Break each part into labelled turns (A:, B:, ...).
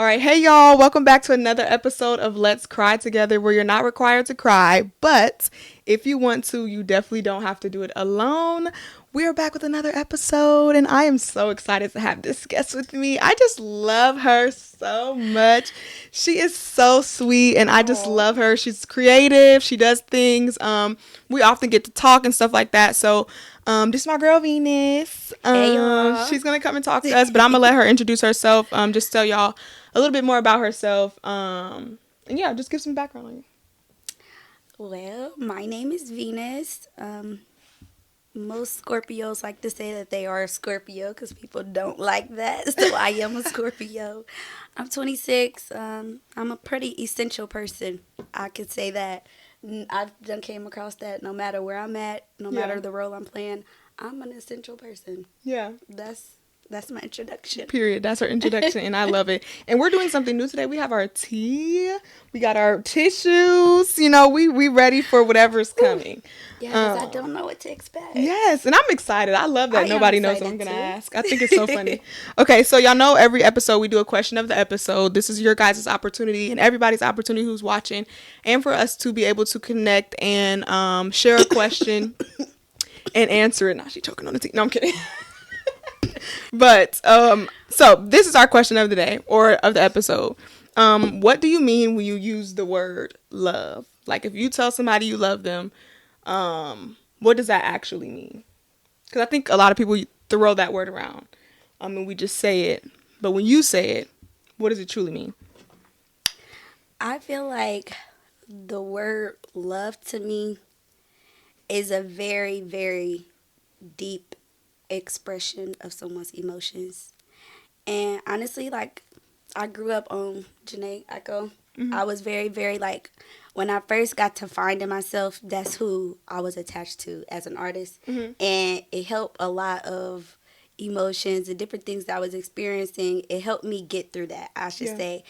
A: All right, hey y'all, welcome back to another episode of Let's Cry Together, where you're not required to cry, but if you want to, you definitely don't have to do it alone. We are back with another episode, and I am so excited to have this guest with me. I just love her so much. She is so sweet, and I just love her. She's creative. She does things. We often get to talk and stuff like that. So, this is my girl Venus.
B: Hey y'all.
A: She's gonna come and talk to us, but I'm gonna let her introduce herself. Just tell y'all a little bit more about herself. And yeah, just give some background on you.
B: Well, my name is Venus. Most Scorpios like to say that they are a Scorpio because people don't like that. So I am a Scorpio. I'm 26. I'm a pretty essential person. I could say that. I've done came across that no matter where I'm at, no matter the role I'm playing, I'm an essential person.
A: Yeah.
B: That's my introduction.
A: Period. That's our introduction, and I love it. And we're doing something new today. We have our tea. We got our tissues. You know, we ready for whatever's coming.
B: Yeah, because I don't know what to expect.
A: Yes, and I'm excited. I love that nobody knows what I'm going to ask. I think it's so funny. Okay, so y'all know every episode we do a question of the episode. This is your guys' opportunity and everybody's opportunity who's watching, and for us to be able to connect and share a question and answer it. Now she's choking on the tea. No, I'm kidding. But so this is our question of the day or of the episode. What do you mean when you use the word love? Like if you tell somebody you love them, what does that actually mean? Because I think a lot of people throw that word around. I mean, we just say it, but when you say it, what does it truly mean?
B: I feel like the word love to me is a very, very deep expression of someone's emotions. And honestly, like, I grew up on Janae Echo. Mm-hmm. I was very, very, like, when I first got to finding myself, that's who I was attached to as an artist. Mm-hmm. And it helped a lot of emotions and different things that I was experiencing. It helped me get through that, I should say.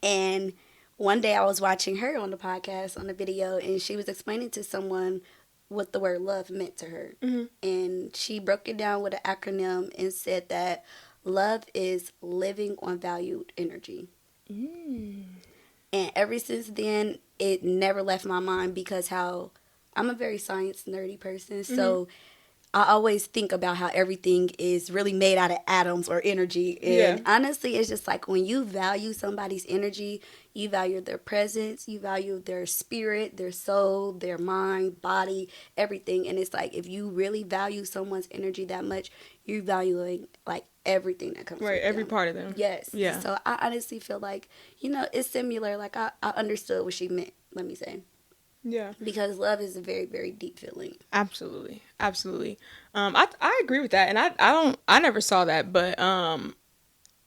B: And one day I was watching her on the podcast, on the video, and she was explaining to someone what the word love meant to her. Mm-hmm. And she broke it down with an acronym and said that love is living on valued energy. Mm. And ever since then, it never left my mind because how I'm a very science nerdy person. So I always think about how everything is really made out of atoms or energy. And honestly, it's just like when you value somebody's energy, you value their presence, you value their spirit, their soul, their mind, body, everything. And it's like if you really value someone's energy that much, you're valuing like everything that comes with
A: every
B: them.
A: part of them.
B: Yes. Yeah. So I honestly feel like, you know, it's similar. Like I understood what she meant, let me say. Yeah. Because love is a very, very deep feeling.
A: Absolutely. Absolutely. I agree with that. And I never saw that, but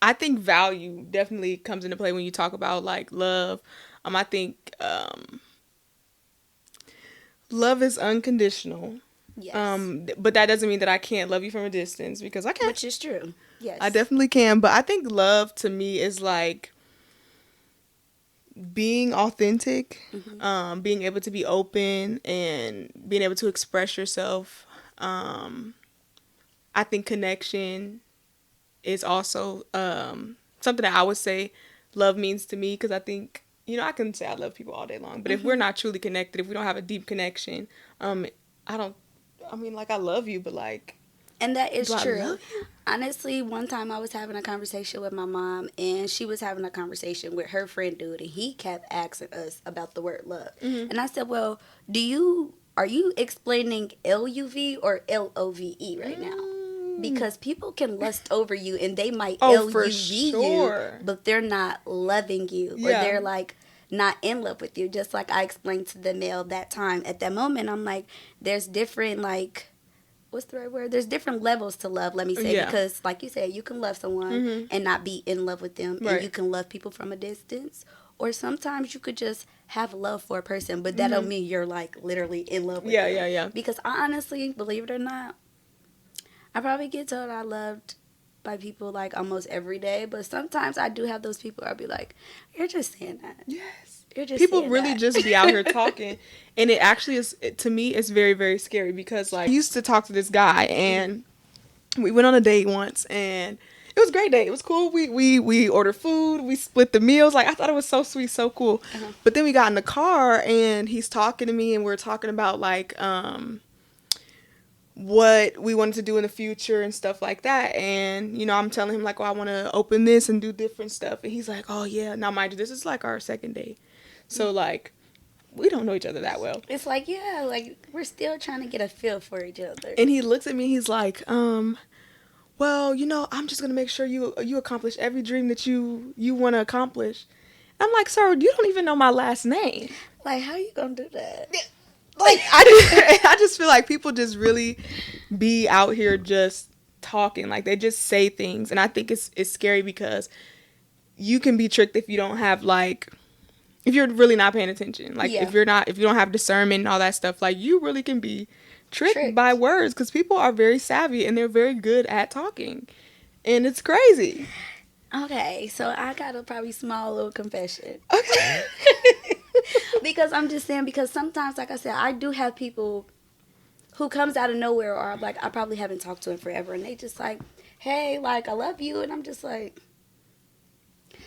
A: I think value definitely comes into play when you talk about like love. I think love is unconditional. Yes. But that doesn't mean that I can't love you from a distance because I can.
B: Which is true. Yes.
A: I definitely can. But I think love to me is like being authentic, being able to be open and being able to express yourself. I think connection is also something that I would say love means to me because I think, you know, I can say I love people all day long, but if we're not truly connected, if we don't have a deep connection, I love you, but like.
B: And that is true. Honestly, one time I was having a conversation with my mom, and she was having a conversation with her friend dude, and he kept asking us about the word love. Mm-hmm. And I said, well, are you explaining L-U-V or L-O-V-E right now? Because people can lust over you, and they might L-U-V you, but they're not loving you, or they're like not in love with you. Just like I explained to the male that time. At that moment, I'm like, there's different like. What's the right word? There's different levels to love, let me say, because like you said, you can love someone and not be in love with them, and you can love people from a distance, or sometimes you could just have love for a person, but that don't mean you're like literally in love with them. Yeah. Because I honestly, believe it or not, I probably get told I loved by people like almost every day, but sometimes I do have those people I'll be like, you're just saying that. Yes.
A: People really just be out here talking, and it actually is, to me, it's very, very scary because like I used to talk to this guy, and we went on a date once, and It was a great day. It was cool. We ordered food. We split the meals. Like, I thought it was so sweet, so cool. But then we got in the car and he's talking to me and we're talking about like what we wanted to do in the future and stuff like that. And, you know, I'm telling him like, oh, I want to open this and do different stuff. And he's like, oh yeah. Now mind you, this is like our second day. So like, we don't know each other that well.
B: It's like, yeah, like we're still trying to get a feel for each other.
A: And he looks at me, he's like, well, you know, I'm just going to make sure you accomplish every dream that you want to accomplish. I'm like, sir, you don't even know my last name.
B: Like, how you going to do that?
A: Like, I just feel like people just really be out here just talking. Like, they just say things. And I think it's scary because you can be tricked if you don't have, like, if you're really not paying attention. Like, if you don't have discernment and all that stuff, like, you really can be tricked by words. Because people are very savvy and they're very good at talking. And it's crazy.
B: Okay, so I got a probably small little confession.
A: Okay.
B: Because I'm just saying, because sometimes, like I said, I do have people who comes out of nowhere, or like I probably haven't talked to him forever, and they just like, hey, like, I love you, and I'm just like,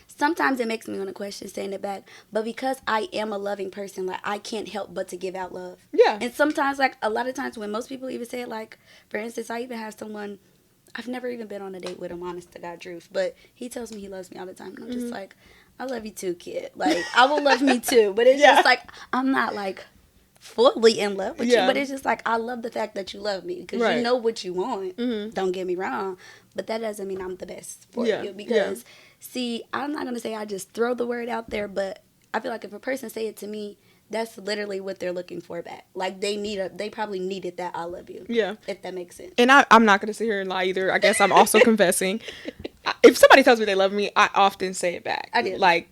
B: sometimes it makes me want to question saying it back, but because I am a loving person, like, I can't help but to give out love.
A: Yeah.
B: And sometimes, like, a lot of times when most people even say it, like, for instance, I even have someone, I've never even been on a date with him, honest to God, truth, but he tells me he loves me all the time, and I'm just like, I love you too, kid. Like, I will love me too. But it's just like, I'm not like fully in love with you. But it's just like, I love the fact that you love me. Because you know what you want. Don't get me wrong. But that doesn't mean I'm the best for you. Because, see, I'm not going to say I just throw the word out there. But I feel like if a person say it to me, that's literally what they're looking for back. Like, they probably needed that I love you. Yeah. If that makes sense.
A: And I'm not going to sit here and lie either. I guess I'm also confessing. If somebody tells me they love me, I often say it back.
B: I do.
A: Like,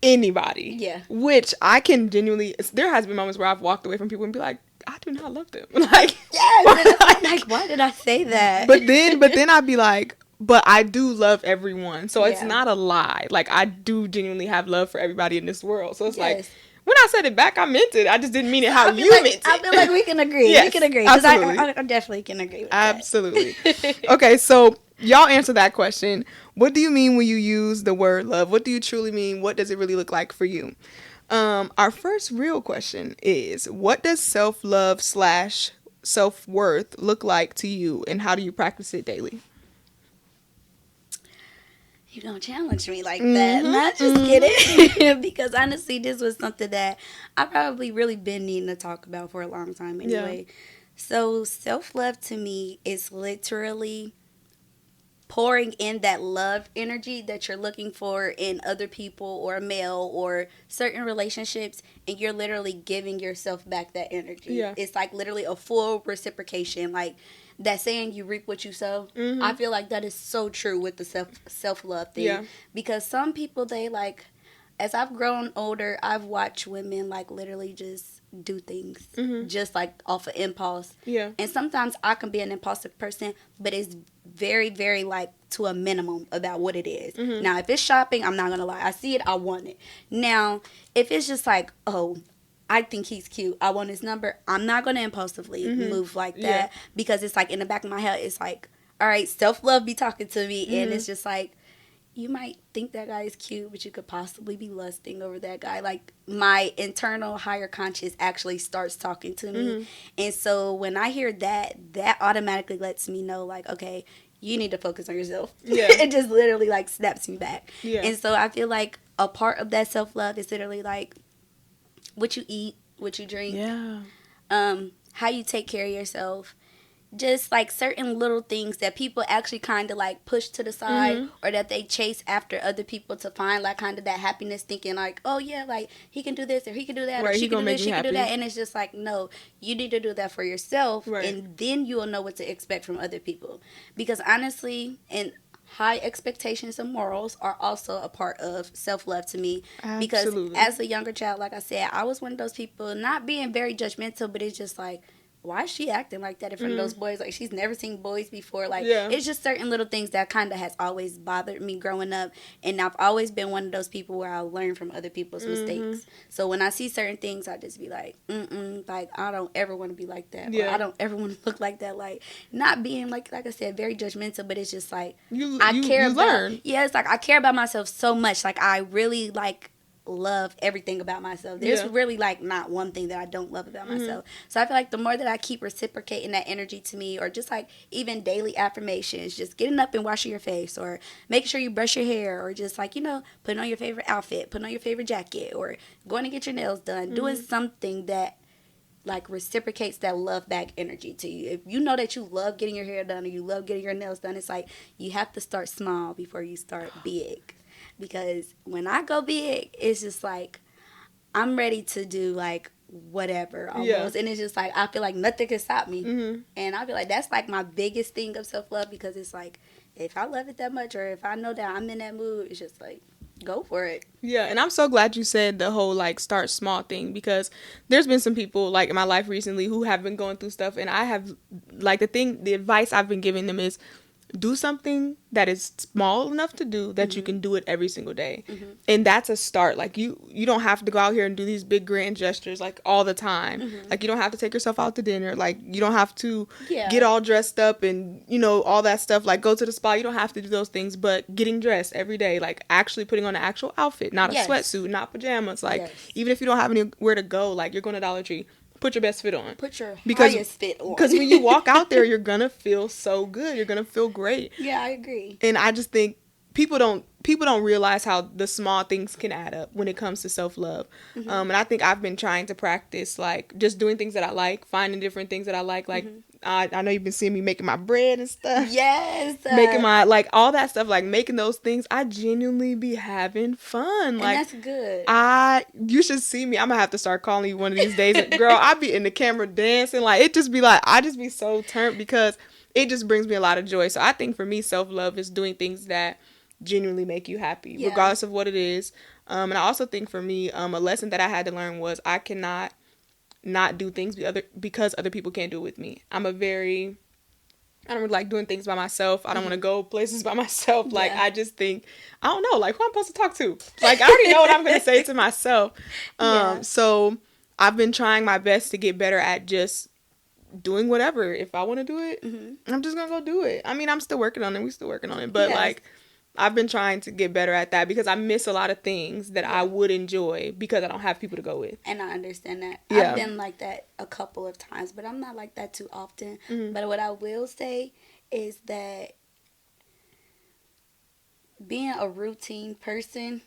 A: anybody. Yeah. Which I can genuinely, there has been moments where I've walked away from people and be like, I do not love them. Like,
B: yes. Like, why did I say that?
A: But then I'd be like, but I do love everyone. So it's not a lie. Like, I do genuinely have love for everybody in this world. So it's like, when I said it back, I meant it. I just didn't mean it how you meant it.
B: I feel like we can agree. Yes, we can agree. Because I definitely can agree with that.
A: Absolutely. Okay, so y'all answer that question. What do you mean when you use the word love? What do you truly mean? What does it really look like for you? Our first real question is, what does self-love / self-worth look like to you, and how do you practice it daily?
B: You don't challenge me like that. Not just kidding. Because honestly, this was something that I probably really been needing to talk about for a long time anyway. Yeah. So self-love to me is literally pouring in that love energy that you're looking for in other people or a male or certain relationships, and you're literally giving yourself back that energy. Yeah. It's like literally a full reciprocation. Like, that saying, you reap what you sow. I feel like that is so true with the self-love thing. Yeah. Because some people, they like, as I've grown older, I've watched women like literally just do things just like off of impulse. Yeah. And sometimes I can be an impulsive person, but it's very, very like to a minimum about what it is. Now, if it's shopping, I'm not going to lie. I see it, I want it. Now, if it's just like, oh, I think he's cute, I want his number, I'm not going to impulsively move like that, because it's like in the back of my head, it's like, all right, self-love be talking to me, and it's just like, you might think that guy is cute, but you could possibly be lusting over that guy. Like, my internal higher conscious actually starts talking to me. And so when I hear that, that automatically lets me know, like, okay, you need to focus on yourself. Yeah. It just literally, like, snaps me back. Yeah. And so I feel like a part of that self-love is literally, like, what you eat, what you drink, how you take care of yourself. Just like certain little things that people actually kind of like push to the side, or that they chase after other people to find like kind of that happiness, thinking like, oh yeah, like he can do this or he can do that, or she can do this, she can do that. And it's just like, no, you need to do that for yourself, and then you will know what to expect from other people. Because honestly, and high expectations and morals are also a part of self-love to me. Absolutely. Because as a younger child, like I said, I was one of those people, not being very judgmental, but it's just like, why is she acting like that in front of those boys? Like, she's never seen boys before. Like,
A: Yeah.
B: it's just certain little things that kind of has always bothered me growing up. And I've always been one of those people where I'll learn from other people's mistakes. So when I see certain things, I just be like, like, I don't ever want to be like that.
A: Yeah.
B: Or I don't ever want to look like that. Like, not being, like I said, very judgmental, but it's just like,
A: You
B: learn. Yeah, it's like, I care about myself so much. Like, I really, like, love everything about myself. There's really like not one thing that I don't love about myself. So I feel like the more that I keep reciprocating that energy to me, or just like even daily affirmations, just getting up and washing your face, or making sure you brush your hair, or just like, you know, putting on your favorite outfit, putting on your favorite jacket, or going to get your nails done, doing something that like reciprocates that love back energy to you. If you know that you love getting your hair done or you love getting your nails done, it's like you have to start small before you start big. Because when I go big, it's just like I'm ready to do like whatever almost. And it's just like I feel like nothing can stop me. And I feel like that's like my biggest thing of self-love, because it's like if I love it that much, or if I know that I'm in that mood, it's just like go for it.
A: Yeah, and I'm so glad you said the whole like start small thing, because there's been some people like in my life recently who have been going through stuff, and I have like the advice I've been giving them is do something that is small enough to do that you can do it every single day. And that's a start. Like you don't have to go out here and do these big grand gestures like all the time. Like you don't have to take yourself out to dinner. Like you don't have to get all dressed up and, you know, all that stuff. Like go to the spa. You don't have to do those things, but getting dressed every day, like actually putting on an actual outfit, not a sweatsuit, not pajamas. Like even if you don't have anywhere to go, like you're going to Dollar Tree, put your best fit on.
B: Put your highest fit on.
A: Because when you walk out there, you're going to feel so good. You're going to feel great.
B: Yeah, I agree.
A: And I just think people don't realize how the small things can add up when it comes to self-love. And I think I've been trying to practice, like, just doing things that I like, finding different things that I like. Like, I know you've been seeing me making my bread and stuff.
B: Yes.
A: Making my, like, all that stuff, like, making those things. I genuinely be having fun. Like,
B: and that's good.
A: You should see me. I'm going to have to start calling you one of these days. Girl, I be in the camera dancing. Like, it just be like, I just be so turned because it just brings me a lot of joy. So I think for me, self-love is doing things that genuinely make you happy, regardless of what it is. And I also think for me, a lesson that I had to learn was I cannot not do things because other people can't do it with me. I don't really like doing things by myself. I don't want to go places by myself. Like, I just think, I don't know, like, who I'm supposed to talk to? Like, I already know what I'm going to say to myself. So I've been trying my best to get better at just doing whatever. If I want to do it, I'm just going to go do it. I mean, I'm still working on it. We're still working on it. But, like, I've been trying to get better at that because I miss a lot of things that I would enjoy because I don't have people to go with.
B: And I understand that. I've been like that a couple of times, but I'm not like that too often. But what I will say is that being a routine person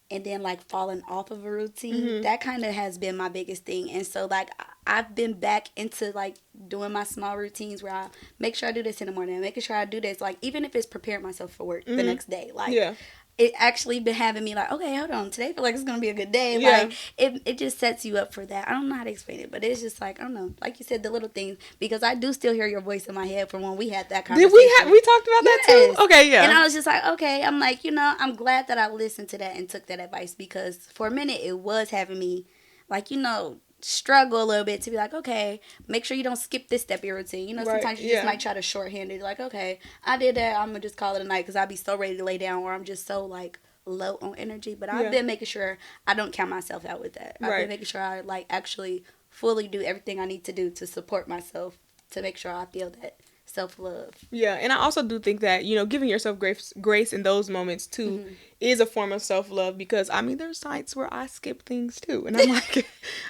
B: and then like falling off of a routine, that kind of has been my biggest thing. And so like I've been back into like doing my small routines where I make sure I do this in the morning, making sure I do this, like even if it's preparing myself for work the next day, like it actually been having me like, okay, hold on, today I feel like it's gonna be a good day. Like it just sets you up for that. I don't know how to explain it, but it's just like, I don't know, like you said, the little things, because I do still hear your voice in my head from when we had that conversation.
A: Did we talked about that too? Okay, yeah.
B: And I was just like, okay, I'm like, you know, I'm glad that I listened to that and took that advice, because for a minute it was having me like, you know, struggle a little bit to be like, okay, make sure you don't skip this step of your routine. You know, sometimes you just might try to shorthand it. Like, okay, I did that, I'm gonna just call it a night because I'll be so ready to lay down, or I'm just so like low on energy. But I've been making sure I don't count myself out with that. I've been making sure I like actually fully do everything I need to do to support myself, to make sure I feel that self-love. Yeah,
A: and I also do think that, you know, giving yourself grace in those moments too is a form of self-love, because I mean there's nights where I skip things too, and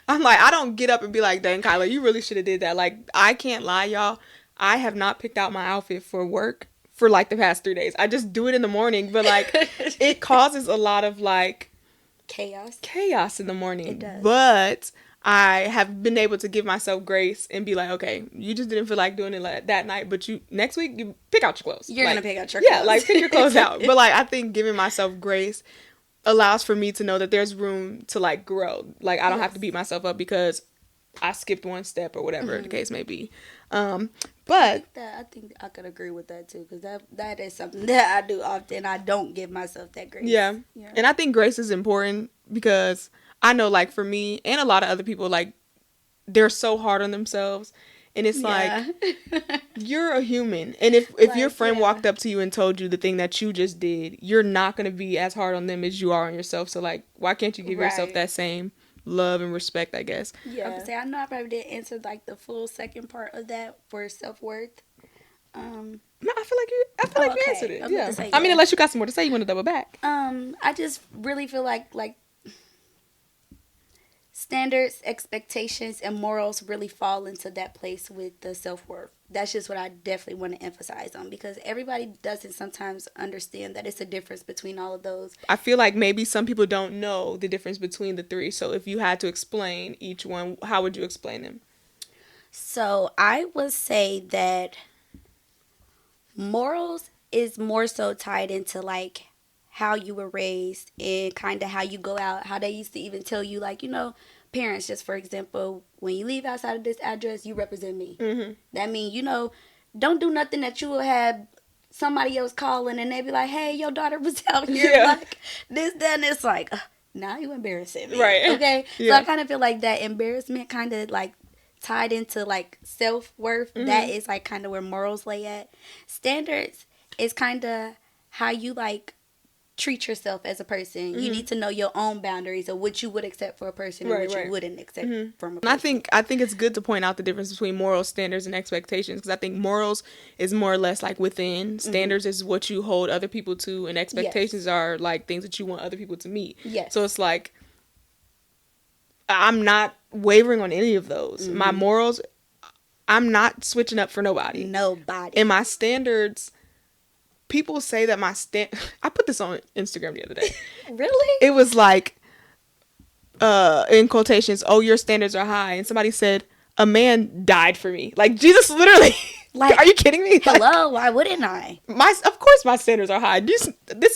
A: I'm like I don't get up and be like, dang, Kyla, you really should have did that. Like, I can't lie, y'all, I have not picked out my outfit for work for like the past 3 days. I just do it in the morning, but like it causes a lot of like chaos in the morning.
B: It does.
A: But I have been able to give myself grace and be like, okay, you just didn't feel like doing it that night, but next week you pick out your clothes.
B: You're
A: like,
B: gonna pick out your clothes.
A: Yeah, like pick your clothes out. But like I think giving myself grace allows for me to know that there's room to like grow. Like I don't have to beat myself up because I skipped one step or whatever the case may be. But
B: I think I could agree with that too, because that is something that I do often. I don't give myself that grace.
A: Yeah. And I think grace is important because I know, like, for me and a lot of other people, like, they're so hard on themselves. And it's
B: Yeah.
A: like, you're a human. And if
B: Like,
A: your friend
B: yeah.
A: walked up to you and told you the thing that you just did, you're not going to be as hard on them as you are on yourself. So, like, why can't you give yourself
B: Right.
A: that same love and respect, I guess?
B: I
A: Yeah.
B: would say I know I probably didn't answer like the full second part of that for self-worth.
A: No, I feel like you
B: Okay.
A: answered
B: I
A: it.
B: was about
A: Yeah.
B: to say,
A: I mean,
B: yeah.
A: unless you got some more to say, you want to double back.
B: I just really feel like standards, expectations, and morals really fall into that place with the self-worth. That's just what I definitely want to emphasize on, because everybody doesn't sometimes understand that it's a difference between all of those.
A: I feel like maybe some people don't know the difference between the three. So if you had to explain each one, how would you explain them?
B: So I would say that morals is more so tied into like how you were raised and kind of how you go out, how they used to even tell you, like, parents, just for example, when you leave outside of this address, you represent me.
A: Mm-hmm.
B: That means, don't do nothing that you will have somebody else calling and they be like, hey, your daughter was out here,
A: Yeah.
B: like this, that, and it's like, now you embarrassing me.
A: Right.
B: Okay?
A: Yeah.
B: So I kind of feel like that embarrassment kind of like tied into like self-worth.
A: Mm-hmm.
B: That is like kind of where morals lay at. Standards is kind of how you like treat yourself as a person. You need to know your own boundaries of what you would accept for a person and what you wouldn't accept from a person.
A: And I think it's good to point out the difference between moral standards and expectations, because I think morals is more or less like within. Standards is what you hold other people to, and expectations are like things that you want other people to meet.
B: Yes.
A: So it's like, I'm not wavering on any of those. My morals, I'm not switching up for nobody.
B: Nobody.
A: And my standards, people say that I put this on Instagram the other day.
B: Really?
A: It was like, in quotations, oh, your standards are high. And somebody said, a man died for me. Like, Jesus literally. Like, are you kidding me?
B: Hello? Why wouldn't I?
A: Of course my standards are high. This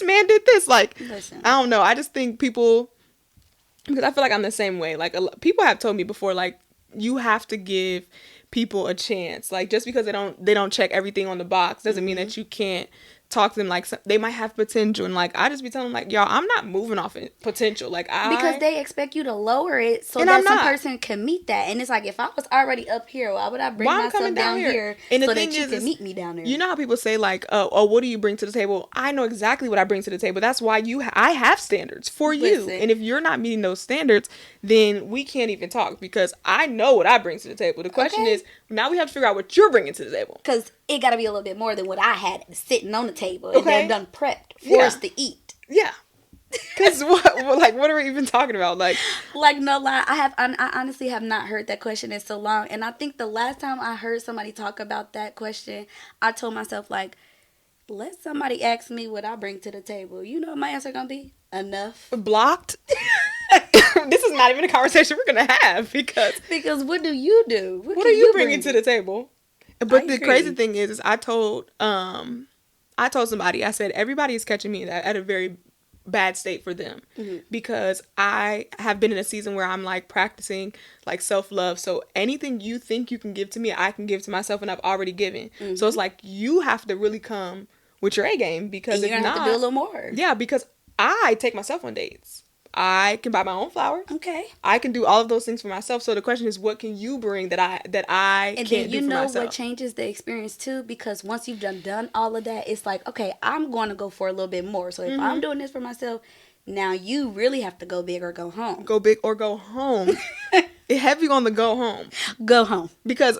A: man did this. Like,
B: Listen.
A: I don't know. I just think people, because I feel like I'm the same way. Like, people have told me before, like, you have to give people a chance. Like, just because they don't check everything on the box doesn't mean that you can't talk to them. Like, they might have potential, and like, I just be telling them, like, y'all, I'm not moving off potential. Like,
B: because they expect you to lower it so
A: And
B: that
A: I'm
B: some
A: not.
B: person can meet that. And it's like, if I was already up here, why would I bring
A: Why I'm
B: myself
A: coming
B: down here
A: And the
B: so
A: thing
B: that you
A: is,
B: can meet me down there?
A: You know how people say, like, oh, what do you bring to the table? I know exactly what I bring to the table. That's why I have standards for you.
B: Listen.
A: And if you're not meeting those standards, then we can't even talk, because I know what I bring to the table. The question is, now we have to figure out what you're bringing to the table.
B: Because it got to be a little bit more than what I had sitting on the table and then done prepped for
A: Yeah.
B: us to eat.
A: Yeah. Because what are we even talking about? Like,
B: No lie, I honestly have not heard that question in so long. And I think the last time I heard somebody talk about that question, I told myself, like, let somebody ask me what I bring to the table. You know what my answer going to be? Enough.
A: blocked. This is not even a conversation we're going to have, because
B: what do you do?
A: What are you bringing to the table? But the crazy thing is I told somebody, I said, everybody is catching me at a very bad state for them, because I have been in a season where I'm like practicing like self-love. So anything you think you can give to me, I can give to myself, and I've already given. So it's like, you have to really come with your A game, because
B: you're gonna have to do a little more.
A: Yeah, because I take myself on dates. I can buy my own flowers.
B: Okay.
A: I can do all of those things for myself. So the question is, what can you bring that I
B: and
A: can't do for myself? And
B: then what changes the experience too, because once you've done all of that, it's like, okay, I'm going to go for a little bit more. So if I'm doing this for myself, now you really have to go big or go home.
A: Go big or go home. Heavy on the go home.
B: Go home.
A: Because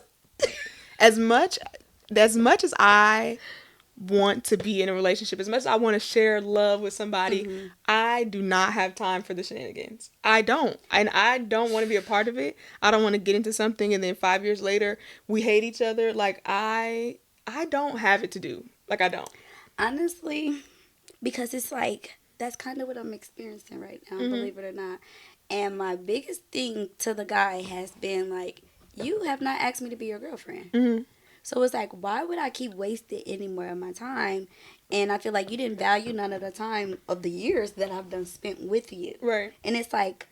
A: as much as I want to be in a relationship, as much as I want to share love with somebody, I do not have time for the shenanigans. I don't. And I don't want to be a part of it. I don't want to get into something and then 5 years later we hate each other. Like, I don't have it to do. Like, I don't.
B: Honestly, because it's like, that's kind of what I'm experiencing right now, believe it or not. And my biggest thing to the guy has been like, you have not asked me to be your girlfriend. So it's like, why would I keep wasting any more of my time? And I feel like you didn't value none of the time of the years that I've done spent with you.
A: Right.
B: And it's like,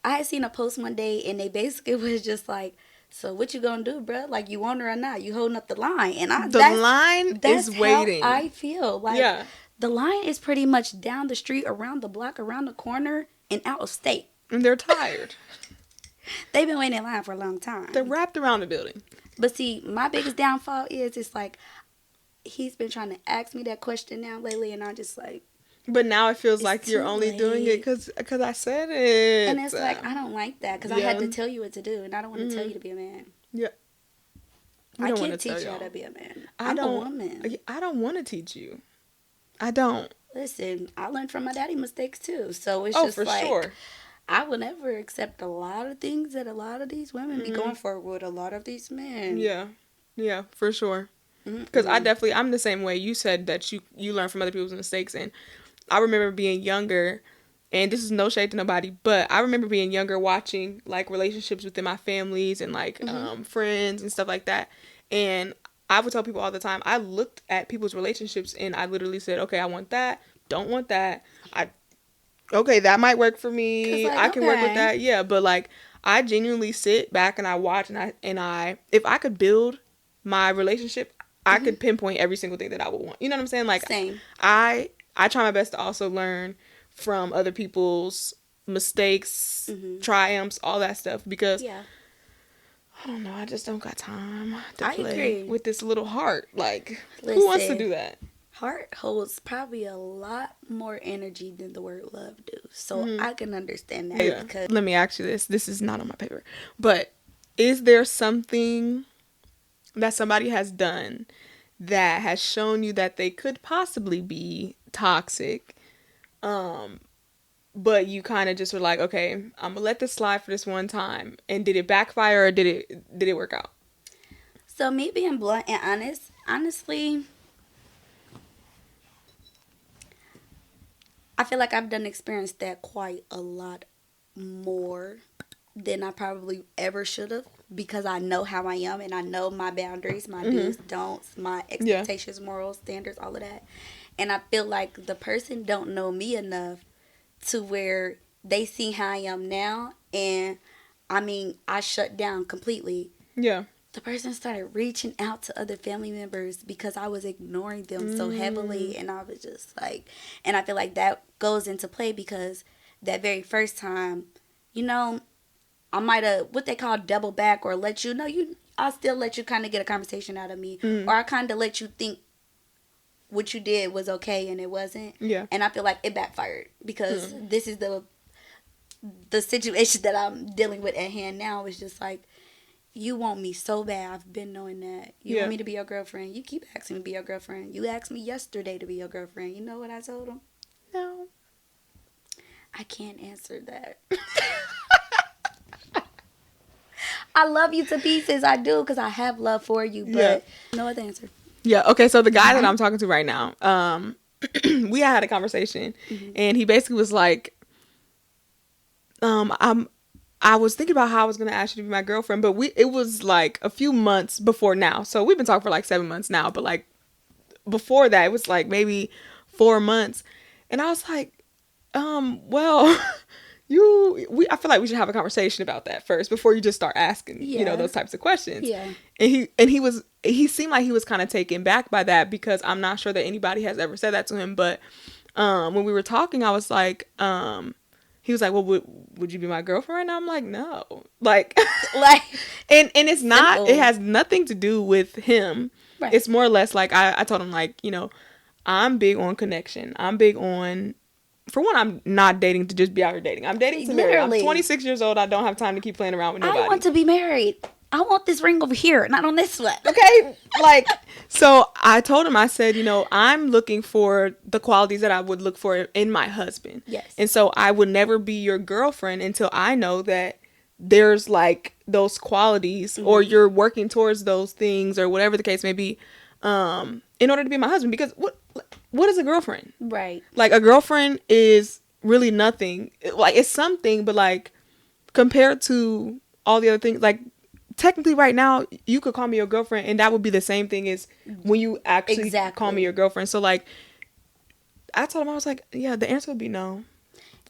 B: I had seen a post one day and they basically was just like, so what you gonna do, bro? Like, you want her or not? You holding up the line. And
A: the line is waiting.
B: How I feel. Like, the line is pretty much down the street, around the block, around the corner, and out of state.
A: And they're tired.
B: They've been waiting in line for a long time.
A: They're wrapped around the building.
B: But see, my biggest downfall is it's like he's been trying to ask me that question now lately, and I'm just like.
A: But now it feels like you're only doing it because I said it.
B: And it's like, I don't like that because I had to tell you what to do, and I don't want to tell you to be a man.
A: Yeah.
B: I can't teach you how to be a man. I'm a woman.
A: I don't want to teach you. I don't.
B: Listen, I learned from my daddy mistakes too. So it's just like, sure. I will never accept a lot of things that a lot of these women be going for with a lot of these men.
A: Yeah. Yeah, for sure. Because I'm the same way. You said that you learn from other people's mistakes, and I remember being younger, and this is no shade to nobody, but I remember being younger watching like relationships within my families and like friends and stuff like that. And I would tell people all the time, I looked at people's relationships and I literally said, okay, I want that, don't want that. Okay, that might work for me. Like, I can work with that. Yeah, but like I genuinely sit back and I watch and I if I could build my relationship, I could pinpoint every single thing that I would want. You know what I'm saying? Like
B: same.
A: I try my best to also learn from other people's mistakes, triumphs, all that stuff because I don't know, I just don't got time to play with this little heart. Like, who wants to do that?
B: Heart holds probably a lot more energy than the word love do. So I can understand that.
A: Yeah. Because let me ask you this. This is not on my paper. But is there something that somebody has done that has shown you that they could possibly be toxic, but you kind of just were like, okay, I'm gonna let this slide for this one time, and did it backfire or did it work out?
B: So me being blunt and honest, honestly, I feel like I've done experienced that quite a lot more than I probably ever should have, because I know how I am and I know my boundaries, my do's, don'ts, my expectations, morals, standards, all of that. And I feel like the person don't know me enough to where they see how I am now, and I mean, I shut down completely.
A: Yeah.
B: The person started reaching out to other family members because I was ignoring them so heavily, and I was just like, and I feel like that goes into play because that very first time, you know, I might have what they call double back or let you know I'll still let you kind of get a conversation out of me, or I kind of let you think what you did was okay and it wasn't.
A: Yeah.
B: And I feel like it backfired because this is the situation that I'm dealing with at hand now. Is just like, you want me so bad. I've been knowing that. You want me to be your girlfriend. You keep asking me to be your girlfriend. You asked me yesterday to be your girlfriend. You know what I told him?
A: No.
B: I can't answer that. I love you to pieces. I do, because I have love for you, but no other answer.
A: Yeah, okay, so the guy that I'm talking to right now, we had a conversation, and he basically was like, I was thinking about how I was going to ask you to be my girlfriend, but it was like a few months before now. So we've been talking for like 7 months now, but like before that, it was like maybe 4 months. And I was like, well, I feel like we should have a conversation about that first before you just start asking, you know, those types of questions.
B: Yeah.
A: And he seemed like he was kind of taken back by that, because I'm not sure that anybody has ever said that to him. But when we were talking, I was like, he was like, well, would you be my girlfriend right now? I'm like, no. Like, and it's not, simple. It has nothing to do with him. Right. It's more or less like, I told him, like, you know, I'm big on connection. I'm big on, for one, I'm not dating to just be out here dating. I'm dating to marry. I'm 26 years old. I don't have time to keep playing around with nobody.
B: I want to be married. I want this ring over here, not on this one.
A: Okay? Like, so I told him, I said, you know, I'm looking for the qualities that I would look for in my husband.
B: Yes.
A: And so I would never be your girlfriend until I know that there's like those qualities, or you're working towards those things, or whatever the case may be, in order to be my husband. Because what is a girlfriend?
B: Right.
A: Like, a girlfriend is really nothing. Like, it's something, but like compared to all the other things, like, technically right now you could call me your girlfriend and that would be the same thing as when you actually call me your girlfriend. So like, I told him, I was like, yeah, the answer would be no.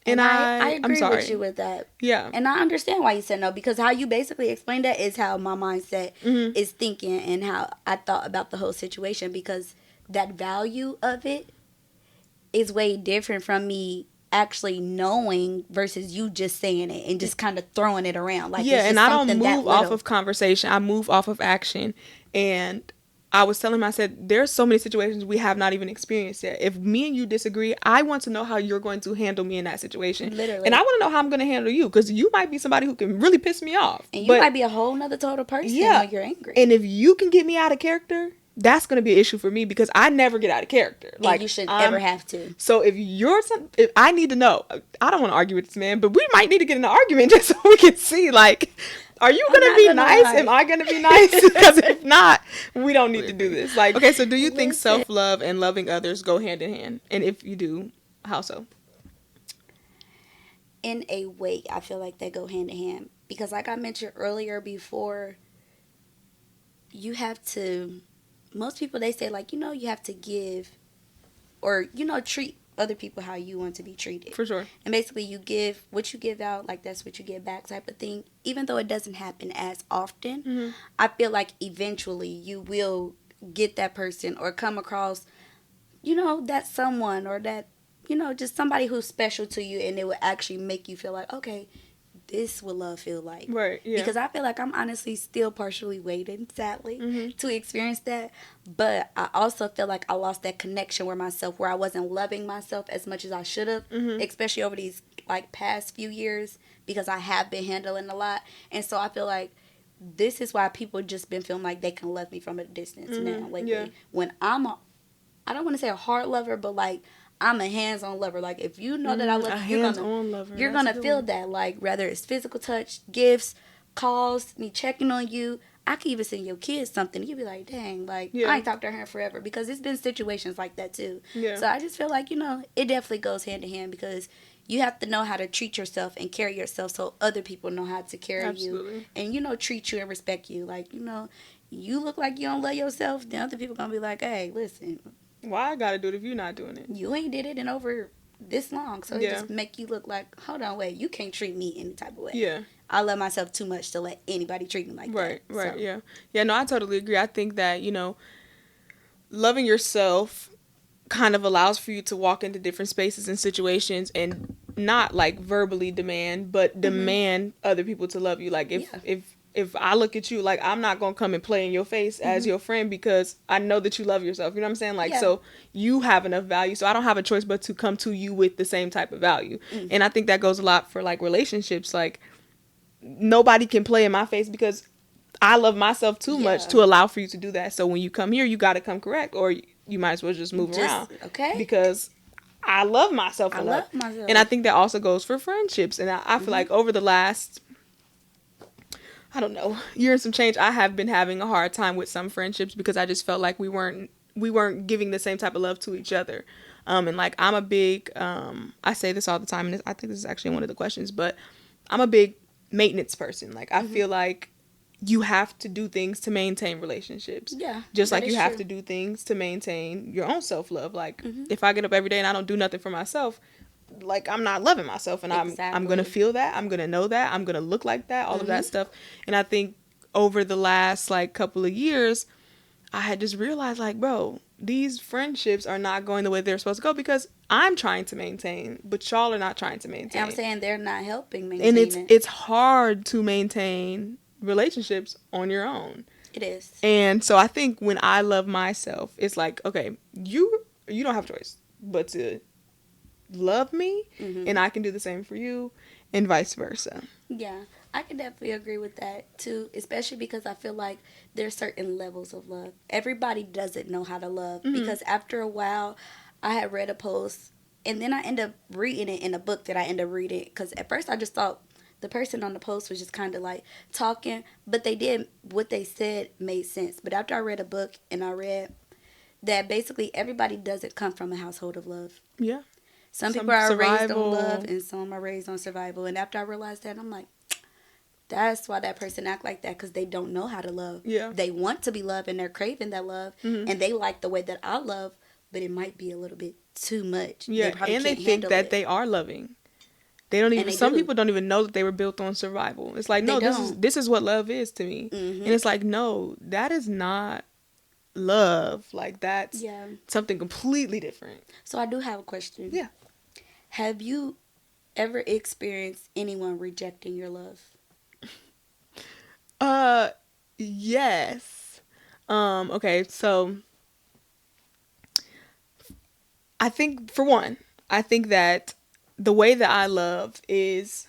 A: And
B: I agree with you with that.
A: Yeah.
B: And I understand why you said no, because how you basically explained that is how my mindset is thinking, and how I thought about the whole situation, because that value of it is way different from me actually knowing versus you just saying it and just kind of throwing it around. Like,
A: Yeah,
B: it's just
A: and I don't
B: something that
A: move off
B: little.
A: of conversation. I move off of action. And I was telling him, I said, there's so many situations we have not even experienced yet. If me and you disagree, I want to know how you're going to handle me in that situation.
B: Literally.
A: And I want to know how I'm going to handle you, because you might be somebody who can really piss me off.
B: And you might be a whole nother total person when you're angry.
A: And if you can get me out of character, that's going to be an issue for me, because I never get out of character.
B: Like, you should ever have to.
A: So if I need to know, I don't want to argue with this man, but we might need to get in an argument just so we can see, like, are you going to be nice? Lie. Am I going to be nice? Because if not, we don't need to do this. Like, okay, so do you think self-love and loving others go hand in hand? And if you do, how so?
B: In a way, I feel like they go hand in hand. Because like I mentioned earlier before, you have to, most people, they say, like, you have to give or, treat other people how you want to be treated.
A: For sure.
B: And basically you give what you give out, like that's what you get back type of thing. Even though it doesn't happen as often, I feel like eventually you will get that person or come across, that someone or that, just somebody who's special to you, and it will actually make you feel like, okay, this is what love feel like.
A: Right, yeah.
B: Because I feel like I'm honestly still partially waiting, sadly, to experience that. But I also feel like I lost that connection with myself, where I wasn't loving myself as much as I should have, especially over these like past few years, because I have been handling a lot. And so I feel like this is why people just been feeling like they can love me from a distance now lately. Yeah. When I don't want to say a hard lover, but like, I'm a hands-on lover. Like, if you know that I love you, you're gonna feel that. Like, whether it's physical touch, gifts, calls, me checking on you. I could even send your kids something. You'd be like, dang, like, I ain't talked to her forever. Because it's been situations like that, too. Yeah. So I just feel like, it definitely goes hand in hand, because you have to know how to treat yourself and carry yourself so other people know how to carry you. And, treat you and respect you. Like, you look like you don't love yourself, then other people gonna be like, hey, listen,
A: why I gotta do it if you're not doing it?
B: You ain't did it in over this long. So it just make you look like, hold on, wait, you can't treat me any type of way. Yeah. I love myself too much to let anybody treat me like that.
A: Right, yeah. Yeah, no, I totally agree. I think that, loving yourself kind of allows for you to walk into different spaces and situations and not like verbally demand, but demand other people to love you. Like if I look at you, like, I'm not going to come and play in your face as your friend, because I know that you love yourself. You know what I'm saying? Like, so you have enough value. So I don't have a choice but to come to you with the same type of value. And I think that goes a lot for, like, relationships. Like, nobody can play in my face, because I love myself too much to allow for you to do that. So when you come here, you got to come correct, or you might as well just move around. Okay. Because I love myself enough. And I think that also goes for friendships. And I feel like over the last, I don't know, year and some change, I have been having a hard time with some friendships, because I just felt like we weren't giving the same type of love to each other. And like, I'm a big, I say this all the time, and I think this is actually one of the questions, but I'm a big maintenance person. Like, I feel like you have to do things to maintain relationships. Yeah. Just like you have to do things to maintain your own self-love. Like, if I get up every day and I don't do nothing for myself, like, I'm not loving myself, and I'm going to feel that. I'm going to know that. I'm going to look like that, all of that stuff. And I think over the last, like, couple of years, I had just realized, like, bro, these friendships are not going the way they're supposed to go, because I'm trying to maintain, but y'all are not trying to maintain.
B: And I'm saying they're not helping maintain
A: And it's hard to maintain relationships on your own.
B: It is.
A: And so I think when I love myself, it's like, okay, you don't have a choice but to love me, and I can do the same for you, and vice versa.
B: Yeah, I can definitely agree with that too, especially because I feel like there's certain levels of love. Everybody doesn't know how to love, because after a while, I had read a post, and then I ended up reading it in a book that I ended up reading, because at first I just thought the person on the post was just kind of like talking, but what they said made sense. But after I read a book, and I read that basically everybody doesn't come from a household of love. Yeah. Some people are raised on love, and some are raised on survival. And after I realized that, I'm like, that's why that person act like that, because they don't know how to love. Yeah. They want to be loved, and they're craving that love, and they like the way that I love, but it might be a little bit too much.
A: Yeah, and they think that they are loving. They don't even. Some people don't even know that they were built on survival. It's like, no, this is what love is to me, and it's like, no, that is not love. Like, that's something completely different.
B: So I do have a question. Yeah. Have you ever experienced anyone rejecting your love?
A: Uh, yes. Okay, so I think for one, I think that the way that I love is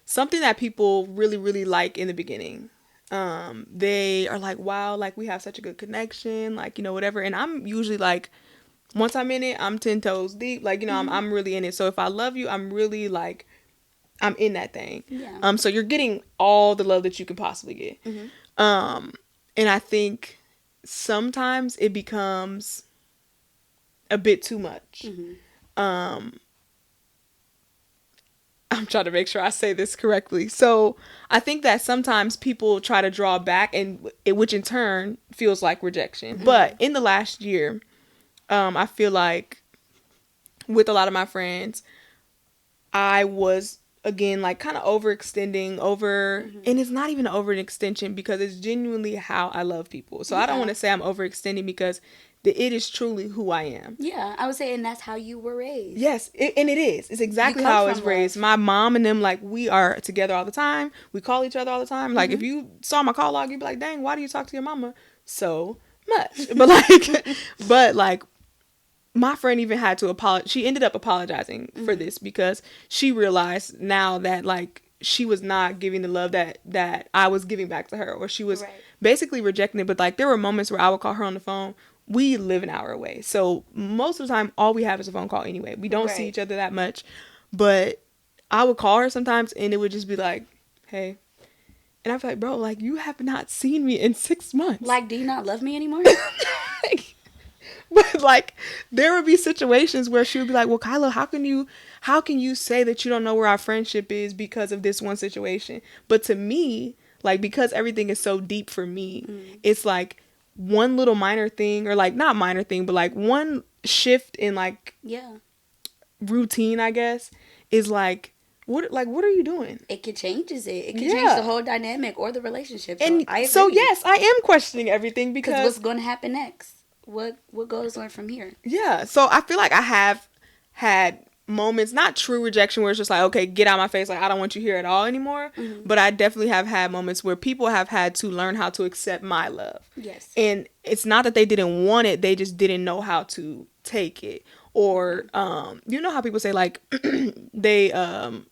A: something that people really, really like in the beginning. They are like, wow, like we have such a good connection, like, whatever. And I'm usually like, once I'm in it, I'm 10 toes deep. Like, I'm really in it. So if I love you, I'm really like, I'm in that thing.
B: Yeah.
A: So you're getting all the love that you can possibly get. And I think sometimes it becomes a bit too much. Um, I'm trying to make sure I say this correctly. So I think that sometimes people try to draw back, and which in turn feels like rejection. But in the last year, I feel like with a lot of my friends, I was again like kind of overextending and it's not even an overextension because it's genuinely how I love people. So I don't want to say I'm overextending because it is truly who I am.
B: Yeah, I would say, and that's how you were raised.
A: Yes, and it is. It's exactly how I was raised. My mom and them, like, we are together all the time. We call each other all the time. Like, if you saw my call log, you'd be like, dang, why do you talk to your mama so much? But like, my friend even had to apologize. She ended up apologizing for this because she realized now that, like, she was not giving the love that I was giving back to her, or she was basically rejecting it. But like, there were moments where I would call her on the phone. We live an hour away, so most of the time all we have is a phone call anyway. We don't see each other that much, but I would call her sometimes and it would just be like, hey, and I'd be like, bro, like, you have not seen me in 6 months.
B: Like, do you not love me anymore?
A: But like, there would be situations where she would be like, well, Kyla, how can you say that you don't know where our friendship is because of this one situation? But to me, like, because everything is so deep for me, it's like one little minor thing, or like not minor thing, but like one shift in like routine, I guess, is like, what are you doing?
B: It could changes it. It could change the whole dynamic or the relationship.
A: And so yes, I am questioning everything because
B: what's going to happen next? What goes on from here?
A: Yeah, so I feel like I have had moments, not true rejection, where it's just like, okay, get out of my face, like, I don't want you here at all anymore. But I definitely have had moments where people have had to learn how to accept my love.
B: Yes.
A: And it's not that they didn't want it, they just didn't know how to take it. Or you know how people say, like, they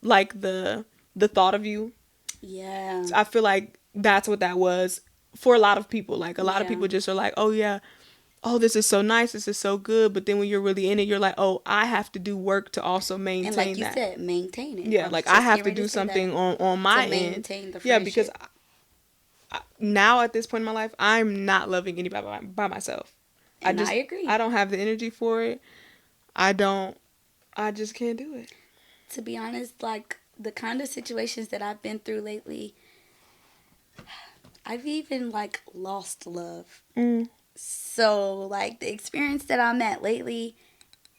A: like the thought of you.
B: Yeah.
A: So I feel like that's what that was for a lot of people. Like, a lot of people just are like, oh yeah, oh, this is so nice, this is so good. But then when you're really in it, you're like, oh, I have to do work to also maintain that. And
B: like you said, maintain it.
A: Yeah, like, I have to do something on my end.
B: Maintain the friendship.
A: Yeah, because now at this point in my life, I'm not loving anybody by myself.
B: And I agree.
A: I don't have the energy for it. I just can't do it.
B: To be honest, like, the kind of situations that I've been through lately, I've even, like, lost love. So, like, the experience that I'm at lately,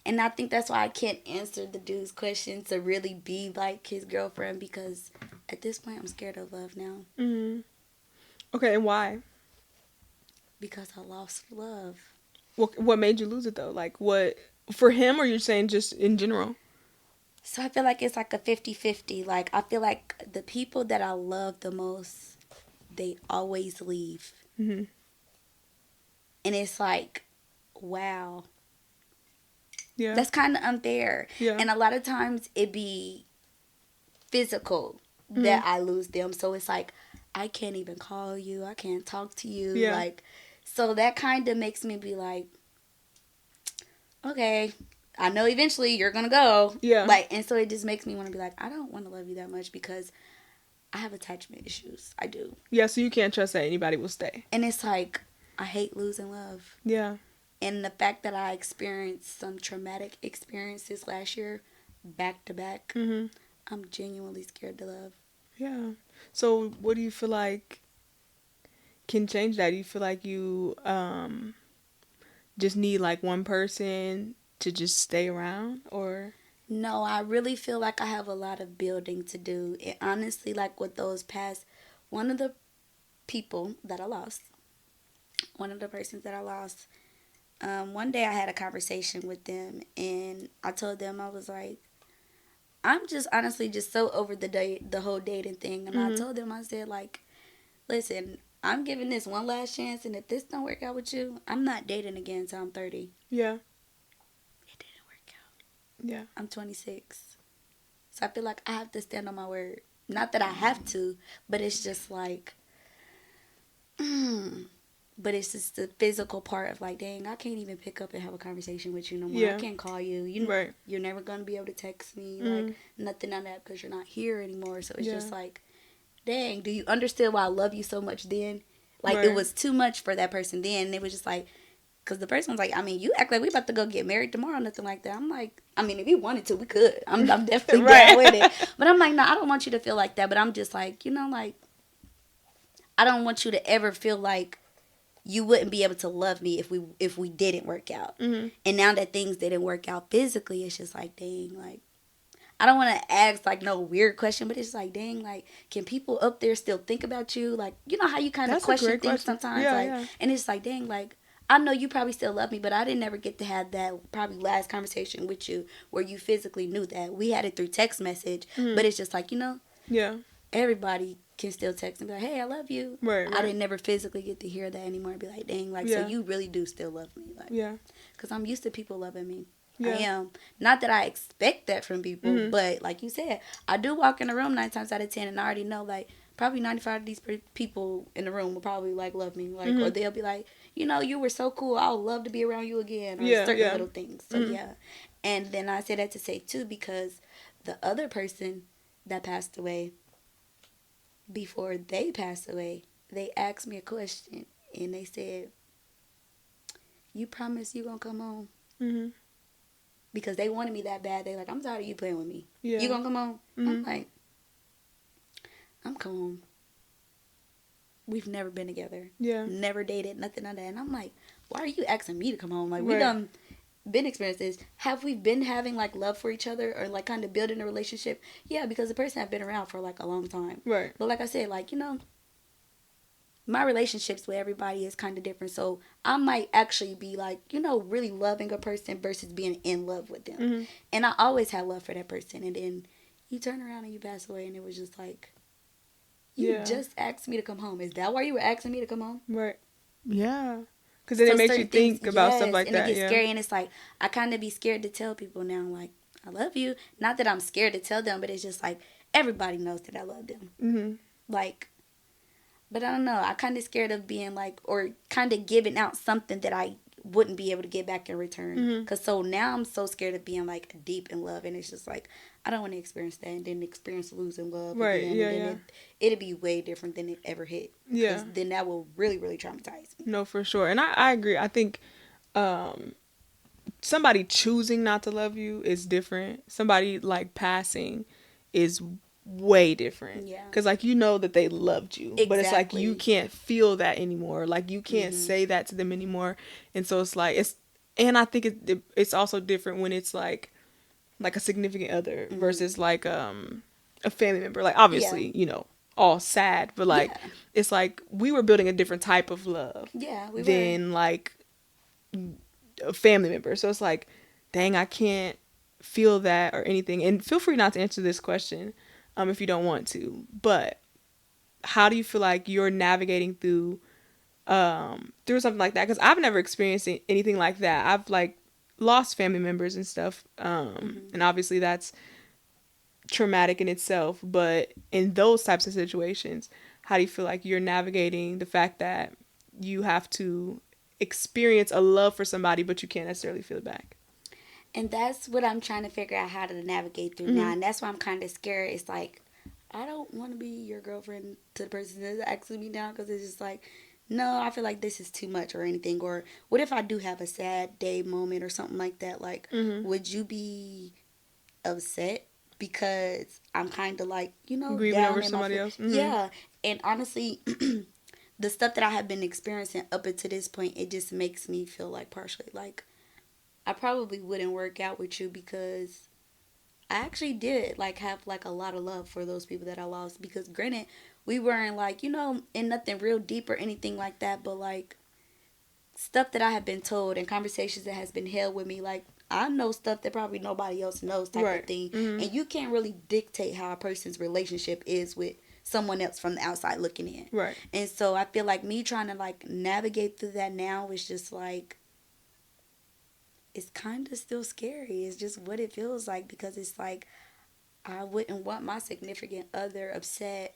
B: and I think that's why I can't answer the dude's question to really be like his girlfriend, because at this point I'm scared of love now.
A: Okay, and why?
B: Because I lost love.
A: What made you lose it though? Like, what, for him, or you're saying just in general?
B: So I feel like it's like a 50-50. Like, I feel like the people that I love the most, they always leave. And it's like, wow. Yeah. That's kind of unfair. Yeah. And a lot of times it be physical that I lose them. So it's like, I can't even call you. I can't talk to you. Yeah. Like, so that kind of makes me be like, okay, I know eventually you're going to go. Yeah. Like, and so it just makes me want to be like, I don't want to love you that much because I have attachment issues. I do.
A: Yeah, so you can't trust that anybody will stay.
B: And it's like, I hate losing love. Yeah. And the fact that I experienced some traumatic experiences last year, back to back, I'm genuinely scared to love.
A: Yeah. So what do you feel like can change that? Do you feel like you just need like one person to just stay around, or?
B: No, I really feel like I have a lot of building to do. It honestly, like with those past, one of the people that I lost, one of the persons that I lost, One day I had a conversation with them, and I told them, I was like, I'm just honestly just so over the whole dating thing. And I told them, I said, like, listen, I'm giving this one last chance, and if this don't work out with you, I'm not dating again until I'm 30.
A: Yeah.
B: It didn't work out.
A: Yeah.
B: I'm 26. So I feel like I have to stand on my word. Not that I have to, but it's just like, but it's just the physical part of like, dang, I can't even pick up and have a conversation with you no more.
A: Yeah.
B: I can't call you.
A: Right.
B: You're never going to be able to text me. Like, nothing on that because you're not here anymore. So it's just like, dang, do you understand why I love you so much then? Like, it was too much for that person then. And it was just like, because the person was like, I mean, you act like we about to go get married tomorrow, nothing like that. I'm like, I mean, if you wanted to, we could. I'm definitely down with it. But I'm like, no, I don't want you to feel like that. But I'm just like, you know, like, I don't want you to ever feel like you wouldn't be able to love me if we didn't work out. And now that things didn't work out physically, it's just like, dang, like, I don't want to ask like no weird question, but it's like, dang, like, can people up there still think about you? Like, you know how you kind of question things sometimes, and it's like, dang, like, I know you probably still love me, but I didn't ever get to have that probably last conversation with you where you physically knew that. We had it through text message, but it's just like, you know, everybody can still text and be like, hey, I love you.
A: Right.
B: I didn't never physically get to hear that anymore and be like, dang, like, so you really do still love me. Like, because I'm used to people loving me. I am. Not that I expect that from people, but like you said, I do walk in a room 9 times out of 10 and I already know, like, probably 95 of these people in the room will probably, like, love me. Like, or they'll be like, you know, you were so cool. I would love to be around you again. Or certain little things. So, yeah. And then I say that to say, too, because the other person that passed away, before they passed away, they asked me a question. And they said, you promise you gonna come home? Because they wanted me that bad. They like, I'm tired of you playing with me. You gonna come home? I'm like, I'm coming home. We've never been together. Never dated, nothing like that. And I'm like, why are you asking me to come home? Like, we done been experienced this. Have we been having like love for each other or like kind of building a relationship? Yeah, because the person had been around for like a long time.
A: Right.
B: But like I said, like, you know, my relationships with everybody is kind of different. So I might actually be like, you know, really loving a person versus being in love with them. And I always had love for that person. And then you turn around and you pass away. And it was just like, you just asked me to come home. Is that why you were asking me to come home?
A: Right. Yeah. Because then it makes you think about stuff like that.
B: And it gets scary. And it's like, I kind of be scared to tell people now, like, I love you. Not that I'm scared to tell them, but it's just like, everybody knows that I love them. Like, but I don't know. I kind of scared of being like, or kind of giving out something that I wouldn't be able to get back in return. Because so now I'm so scared of being like deep in love. And it's just like, I don't want to experience that. And then experience losing love.
A: Right,
B: again.
A: yeah,
B: and then it'll be way different than it ever hit. Because then that will really, really traumatize me.
A: No, for sure. And I agree. I think somebody choosing not to love you is different. Somebody like passing is way different. Because like, you know that they loved you, but it's like you can't feel that anymore. Like you can't say that to them anymore. And so it's like, and I think it's also different when it's like a significant other versus like a family member. Like obviously, you know, all sad, but like it's like we were building a different type of love than like a family member. So it's like, dang, I can't feel that or anything. And feel free not to answer this question if you don't want to. But how do you feel like you're navigating through something like that? Because I've never experienced anything like that. I've like lost family members and stuff, and obviously that's traumatic in itself. But in those types of situations, how do you feel like you're navigating the fact that you have to experience a love for somebody, but you can't necessarily feel it back?
B: And that's what I'm trying to figure out how to navigate through now. And that's why I'm kind of scared. It's like, I don't want to be your girlfriend to the person that's asking me now, because it's just like, no, I feel like this is too much or anything. Or what if I do have a sad day moment or something like that? Like, would you be upset because I'm kind of like, you know,
A: grieving over somebody else?
B: Yeah. And honestly, the stuff that I have been experiencing up until this point, it just makes me feel like partially like I probably wouldn't work out with you, because I actually did like have like a lot of love for those people that I lost. Because granted, we weren't like, you know, in nothing real deep or anything like that, but like stuff that I have been told and conversations that has been held with me, like, I know stuff that probably nobody else knows type
A: Right.
B: of thing.
A: Mm-hmm.
B: And you can't really dictate how a person's relationship is with someone else from the outside looking in.
A: Right.
B: And so I feel like me trying to like navigate through that now is just like, it's kind of still scary. It's just what it feels like, because it's like I wouldn't want my significant other upset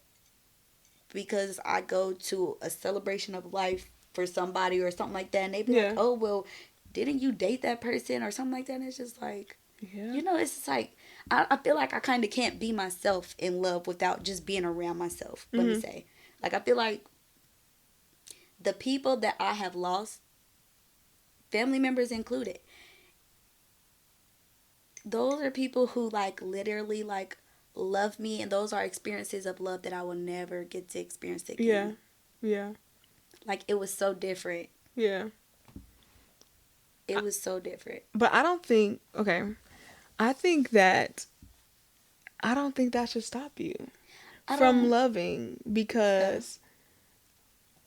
B: because I go to a celebration of life for somebody or something like that, and they be like, "Oh, well, didn't you date that person?" or something like that. And it's just like, you know, it's just like I feel like I kind of can't be myself in love without just being around myself. Let me say, like, I feel like the people that I have lost, family members included, those are people who like literally like love me, and those are experiences of love that I will never get to experience again.
A: Yeah.
B: Like, it was so different.
A: Yeah.
B: It was so different.
A: But I don't think, okay, I don't think that should stop you from loving, because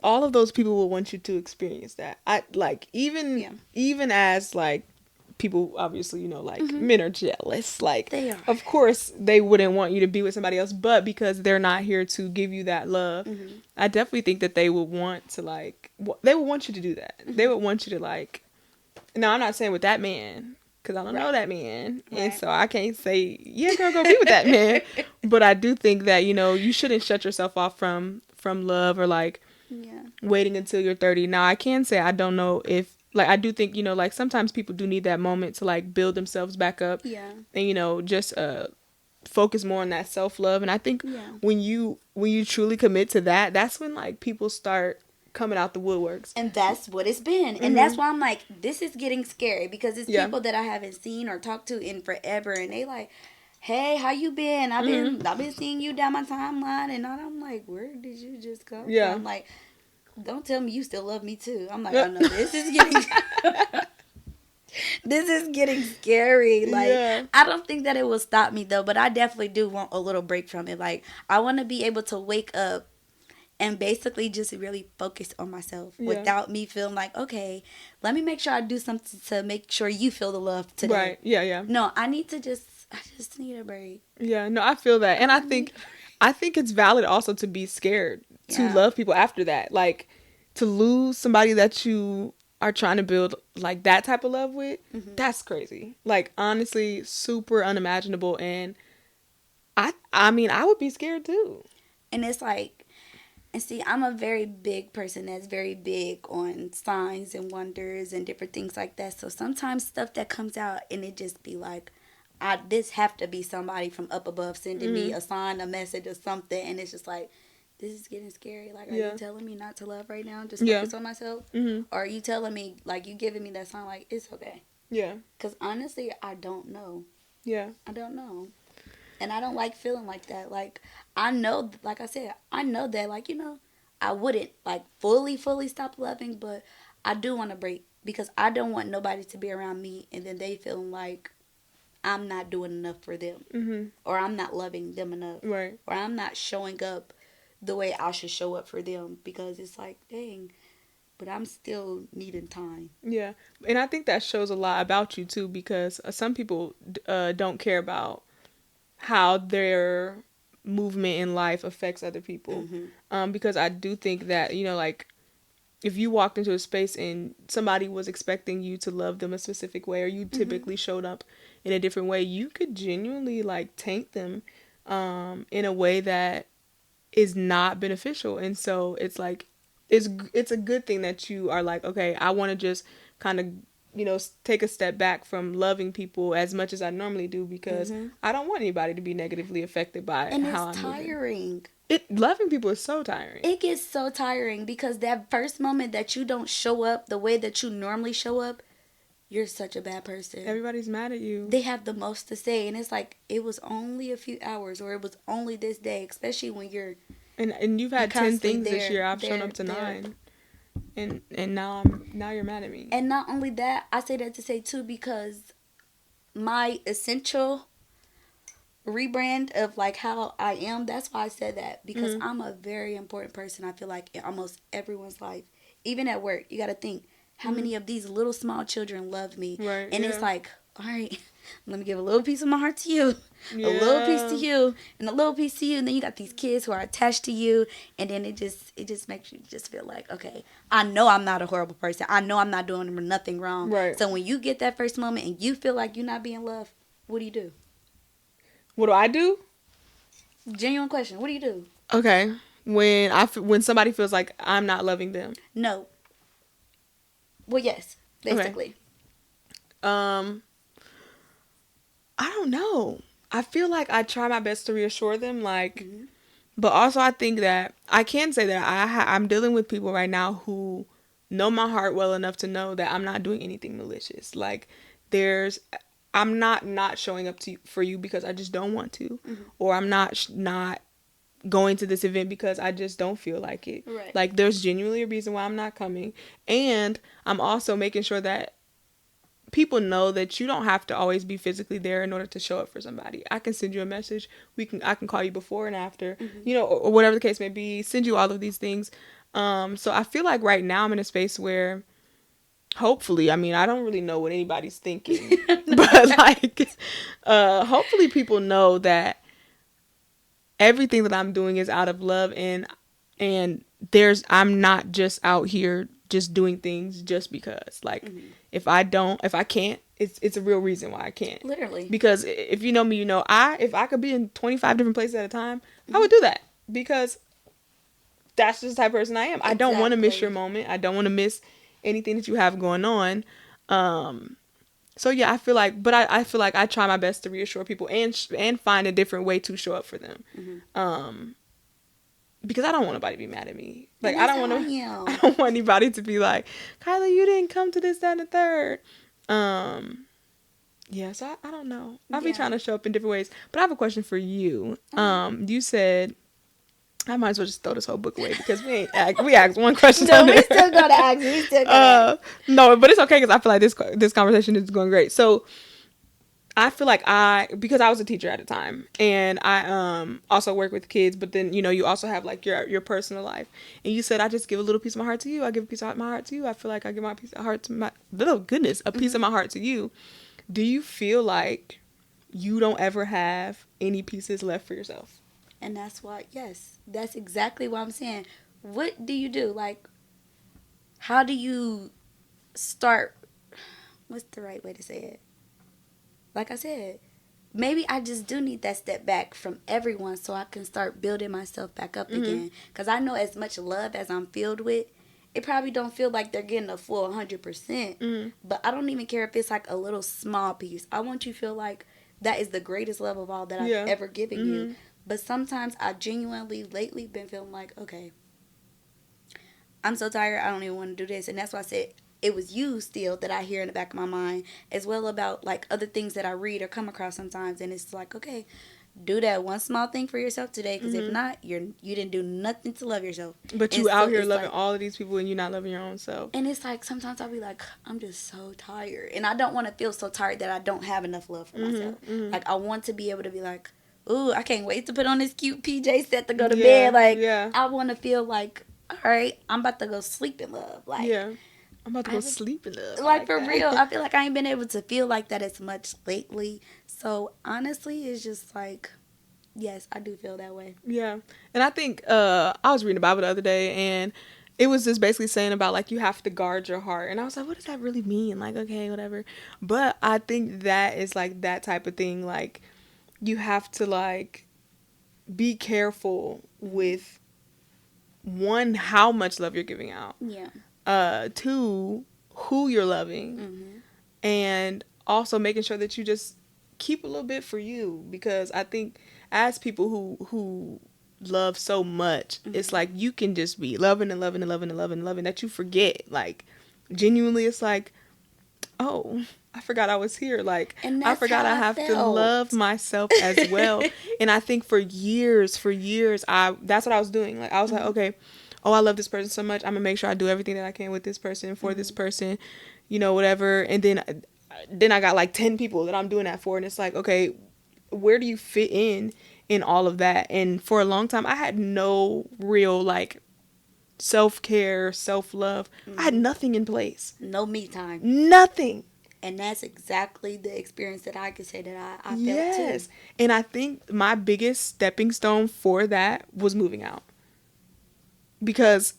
A: all of those people will want you to experience that. Even as like people, obviously, you know, like men are jealous. Like,
B: They are.
A: Of course they wouldn't want you to be with somebody else, but because they're not here to give you that love, I definitely think that they would want to like, they would want you to do that. They would want you to like, no, I'm not saying with that man, because I don't know that man. And so I can't say, yeah, girl, go be with that man. But I do think that, you know, you shouldn't shut yourself off from love, or like waiting until you're 30. Now, I can say I don't know if, like, I do think, you know, like sometimes people do need that moment to like build themselves back up.
B: Yeah.
A: And, you know, just focus more on that self-love. And I think when you truly commit to that, that's when like people start coming out the woodworks.
B: And that's what it's been. And that's why I'm like, this is getting scary, because it's people that I haven't seen or talked to in forever, and they like, hey, how you been? I've been seeing you down my timeline, and I'm like, where did you just come from? Like, don't tell me you still love me too. I'm like, oh no, this is getting this is getting scary. Like, I don't think that it will stop me though, but I definitely do want a little break from it. Like, I want to be able to wake up and basically just really focus on myself without me feeling like, okay, let me make sure I do something to make sure you feel the love today.
A: Right. Yeah.
B: No, I just need a break.
A: Yeah, no, I feel that. And I think it's valid also to be scared to love people after that. Like, to lose somebody that you are trying to build like that type of love with, that's crazy. Like, honestly, super unimaginable. And I mean, I would be scared too.
B: And it's like, and see, I'm a very big person that's very big on signs and wonders and different things like that. So sometimes stuff that comes out and it just be like, this have to be somebody from up above sending me a sign, a message, or something. And it's just like, this is getting scary. Like, are you telling me not to love right now? Just focus on myself? Or are you telling me, like, you giving me that sign, like, it's okay?
A: Yeah.
B: Because honestly, I don't know.
A: Yeah.
B: I don't know. And I don't like feeling like that. Like, I know, like I said, I know that, like, you know, I wouldn't, like, fully stop loving, but I do want to break, because I don't want nobody to be around me and then they feeling like I'm not doing enough for them. Or I'm not loving them enough.
A: Right.
B: Or I'm not showing up the way I should show up for them, because it's like, dang, but I'm still needing time.
A: Yeah. And I think that shows a lot about you too, because some people don't care about how their movement in life affects other people. Because I do think that, you know, like, if you walked into a space and somebody was expecting you to love them a specific way, or you typically showed up in a different way, you could genuinely like taint them in a way that is not beneficial. And so it's like, it's a good thing that you are like, okay, I want to just kind of, you know, take a step back from loving people as much as I normally do, because I don't want anybody to be negatively affected by how I'm
B: tiring.
A: Loving people is so tiring.
B: It gets so tiring, because that first moment that you don't show up the way that you normally show up, you're such a bad person.
A: Everybody's mad at you.
B: They have the most to say, and it's like, it was only a few hours, or it was only this day, especially when you're
A: and you've had 10 things this year. I've shown up to 9. And now you're mad at me.
B: And not only that, I say that to say too, because my essential rebrand of like how I am, that's why I said that, because I'm a very important person, I feel like, in almost everyone's life. Even at work, you got to think, How many of these little small children love me?
A: Right.
B: And it's like, all right, let me give a little piece of my heart to you,
A: Yeah.
B: a little piece to you, and a little piece to you. And then you got these kids who are attached to you, and then it just makes you just feel like, okay, I know I'm not a horrible person. I know I'm not doing nothing wrong.
A: Right.
B: So when you get that first moment and you feel like you're not being loved, what do you do?
A: What do I do?
B: Genuine question. What do you do?
A: Okay. When somebody feels like I'm not loving them.
B: No. Well, yes, basically.
A: Okay. I don't know. I feel like I try my best to reassure them, like, but also I think that I can say that I'm dealing with people right now who know my heart well enough to know that I'm not doing anything malicious. Like, I'm not showing up for you because I just don't want to, or I'm not going to this event because I just don't feel like it.
B: Right.
A: Like, there's genuinely a reason why I'm not coming, and I'm also making sure that people know that you don't have to always be physically there in order to show up for somebody. I can send you a message. I can call you before and after, or whatever the case may be, send you all of these things. So I feel like right now I'm in a space where hopefully, I mean, I don't really know what anybody's thinking, but like, hopefully people know that everything that I'm doing is out of love, and I'm not just out here just doing things just because, like, if I can't, it's a real reason why I can't.
B: Literally.
A: Because if you know me, you know, if I could be in 25 different places at a time, I would do that, because that's just the type of person I am.
B: Exactly.
A: I don't want to miss your moment. I don't want to miss anything that you have going on. So yeah, I feel like I try my best to reassure people and find a different way to show up for them. Because I don't want nobody to be mad at me. Like, I don't want anybody to be like, Kyla, you didn't come to this, that, and the third. Yeah, so I don't know. I'll be trying to show up in different ways. But I have a question for you. You said, I might as well just throw this whole book away because we asked one question.
B: No, we still gotta ask.
A: No, but it's okay because I feel like this conversation is going great. So I feel like because I was a teacher at the time, and I also work with kids, but then, you know, you also have like your personal life, and you said I just give a little piece of my heart to you. I give a piece of my heart to you. I feel like I give my piece of heart to my a piece of my heart to you. Do you feel like you don't ever have any pieces left for yourself?
B: And that's why, yes, that's exactly what I'm saying. What do you do? Like, how do you start? What's the right way to say it? Like I said, maybe I just do need that step back from everyone so I can start building myself back up again. Because I know as much love as I'm filled with, it probably don't feel like they're getting a full 100%. But I don't even care if it's like a little small piece. I want you to feel like that is the greatest love of all that I've ever given you. But sometimes I genuinely lately been feeling like, okay, I'm so tired, I don't even want to do this. And that's why I said it was you still that I hear in the back of my mind, as well about like other things that I read or come across sometimes. And it's like, okay, do that one small thing for yourself today, because if not, you didn't do nothing to love yourself.
A: But you out here loving all of these people and you're not loving your own self.
B: And it's like sometimes I'll be like, I'm just so tired, and I don't want to feel so tired that I don't have enough love for myself. Like, I want to be able to be like, ooh, I can't wait to put on this cute PJ set to go to bed. Like, I want to feel like, all right, I'm about to go sleep in love. Like,
A: I'm about to go sleep in love.
B: Like for real, I feel like I ain't been able to feel like that as much lately. So honestly, it's just like, yes, I do feel that way.
A: Yeah. And I think I was reading the Bible the other day, and it was just basically saying about like you have to guard your heart. And I was like, what does that really mean? Like, okay, whatever. But I think that is like that type of thing. Like, you have to like be careful with, one, how much love you're giving out.
B: Yeah.
A: Two, who you're loving. And also making sure that you just keep a little bit for you, because I think as people who love so much, it's like you can just be loving and loving and loving and loving and loving that you forget, like, genuinely, it's like, oh, I forgot I was here. Like, I forgot I have to love myself as well. And I think for years, that's what I was doing. Like, I was like, okay, oh, I love this person so much, I'm gonna make sure I do everything that I can with this person, for this person, you know, whatever. And then I got like 10 people that I'm doing that for, and it's like, okay, where do you fit in all of that? And for a long time I had no real like self-care, self-love. I had nothing in place.
B: No me time.
A: Nothing.
B: And that's exactly the experience that I could say that I felt
A: Yes.
B: too.
A: And I think my biggest stepping stone for that was moving out. Because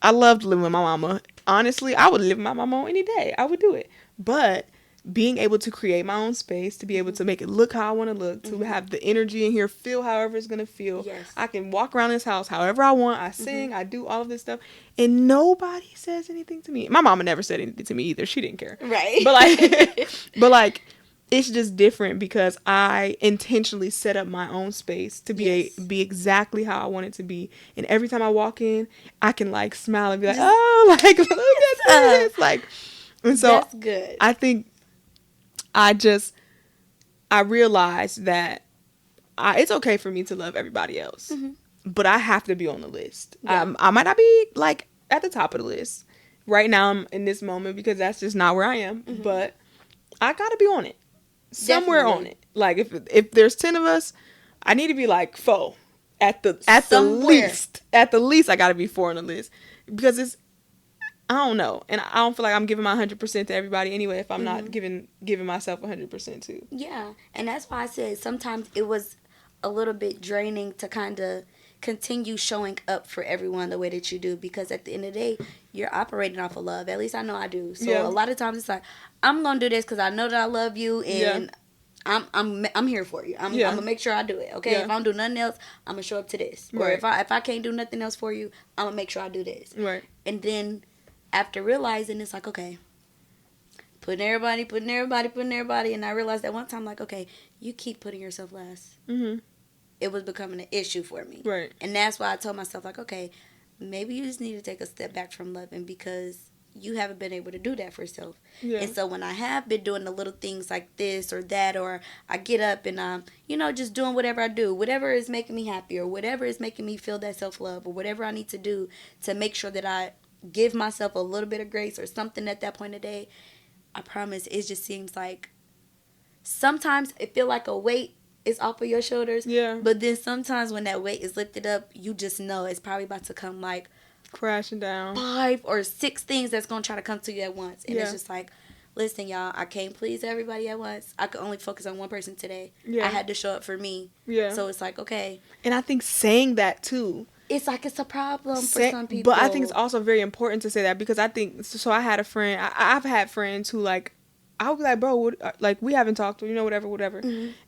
A: I loved living with my mama. Honestly, I would live with my mama any day. I would do it. But being able to create my own space, to be able to make it look how I want to look, to have the energy in here feel however it's going to feel.
B: Yes.
A: I can walk around this house however I want. I sing, I do all of this stuff. And nobody says anything to me. My mama never said anything to me either. She didn't care.
B: Right.
A: But like, it's just different because I intentionally set up my own space to be be exactly how I want it to be. And every time I walk in, I can like smile and be like, oh, like look at this. Like, and so
B: that's good.
A: I think I realized that it's okay for me to love everybody else, but I have to be on the list.
B: Yeah.
A: I might not be like at the top of the list right now. I'm in this moment because that's just not where I am, but I gotta be on it. Somewhere on it. Like if there's 10 of us, I need to be like 4 at the least. At the least, I gotta be 4 on the list because it's, I don't know, and I don't feel like I'm giving my 100% to everybody anyway if I'm not giving myself 100% too.
B: Yeah, and that's why I said sometimes it was a little bit draining to kind of continue showing up for everyone the way that you do, because at the end of the day, you're operating off of love. At least I know I do. So a lot of times it's like, I'm gonna do this because I know that I love you and I'm here for you. I'm gonna make sure I do it. Okay, if I don't do nothing else, I'm gonna show up to this. Or if I can't do nothing else for you, I'm gonna make sure I do this.
A: Right.
B: And then after realizing, it's like, okay, putting everybody, and I realized that one time, like, okay, you keep putting yourself last. It was becoming an issue for me.
A: Right.
B: And that's why I told myself, like, okay, maybe you just need to take a step back from loving because you haven't been able to do that for yourself. Yeah. And so when I have been doing the little things like this or that, or I get up and I'm, just doing whatever I do, whatever is making me happy or whatever is making me feel that self-love or whatever I need to do to make sure that I give myself a little bit of grace or something at that point of the day, I promise it just seems like sometimes it feel like a weight is off of your shoulders. Yeah. But then sometimes when that weight is lifted up, you just know it's probably about to come like
A: crashing down
B: 5 or 6 things that's going to try to come to you at once. And it's just like, listen, y'all, I can't please everybody at once. I could only focus on one person today. Yeah. I had to show up for me. Yeah. So it's like, okay.
A: And I think saying that too,
B: it's like it's a problem for some people.
A: But I think it's also very important to say that because I think, so I had a friend, I've had friends who like, I would be like, bro, like we haven't talked, whatever.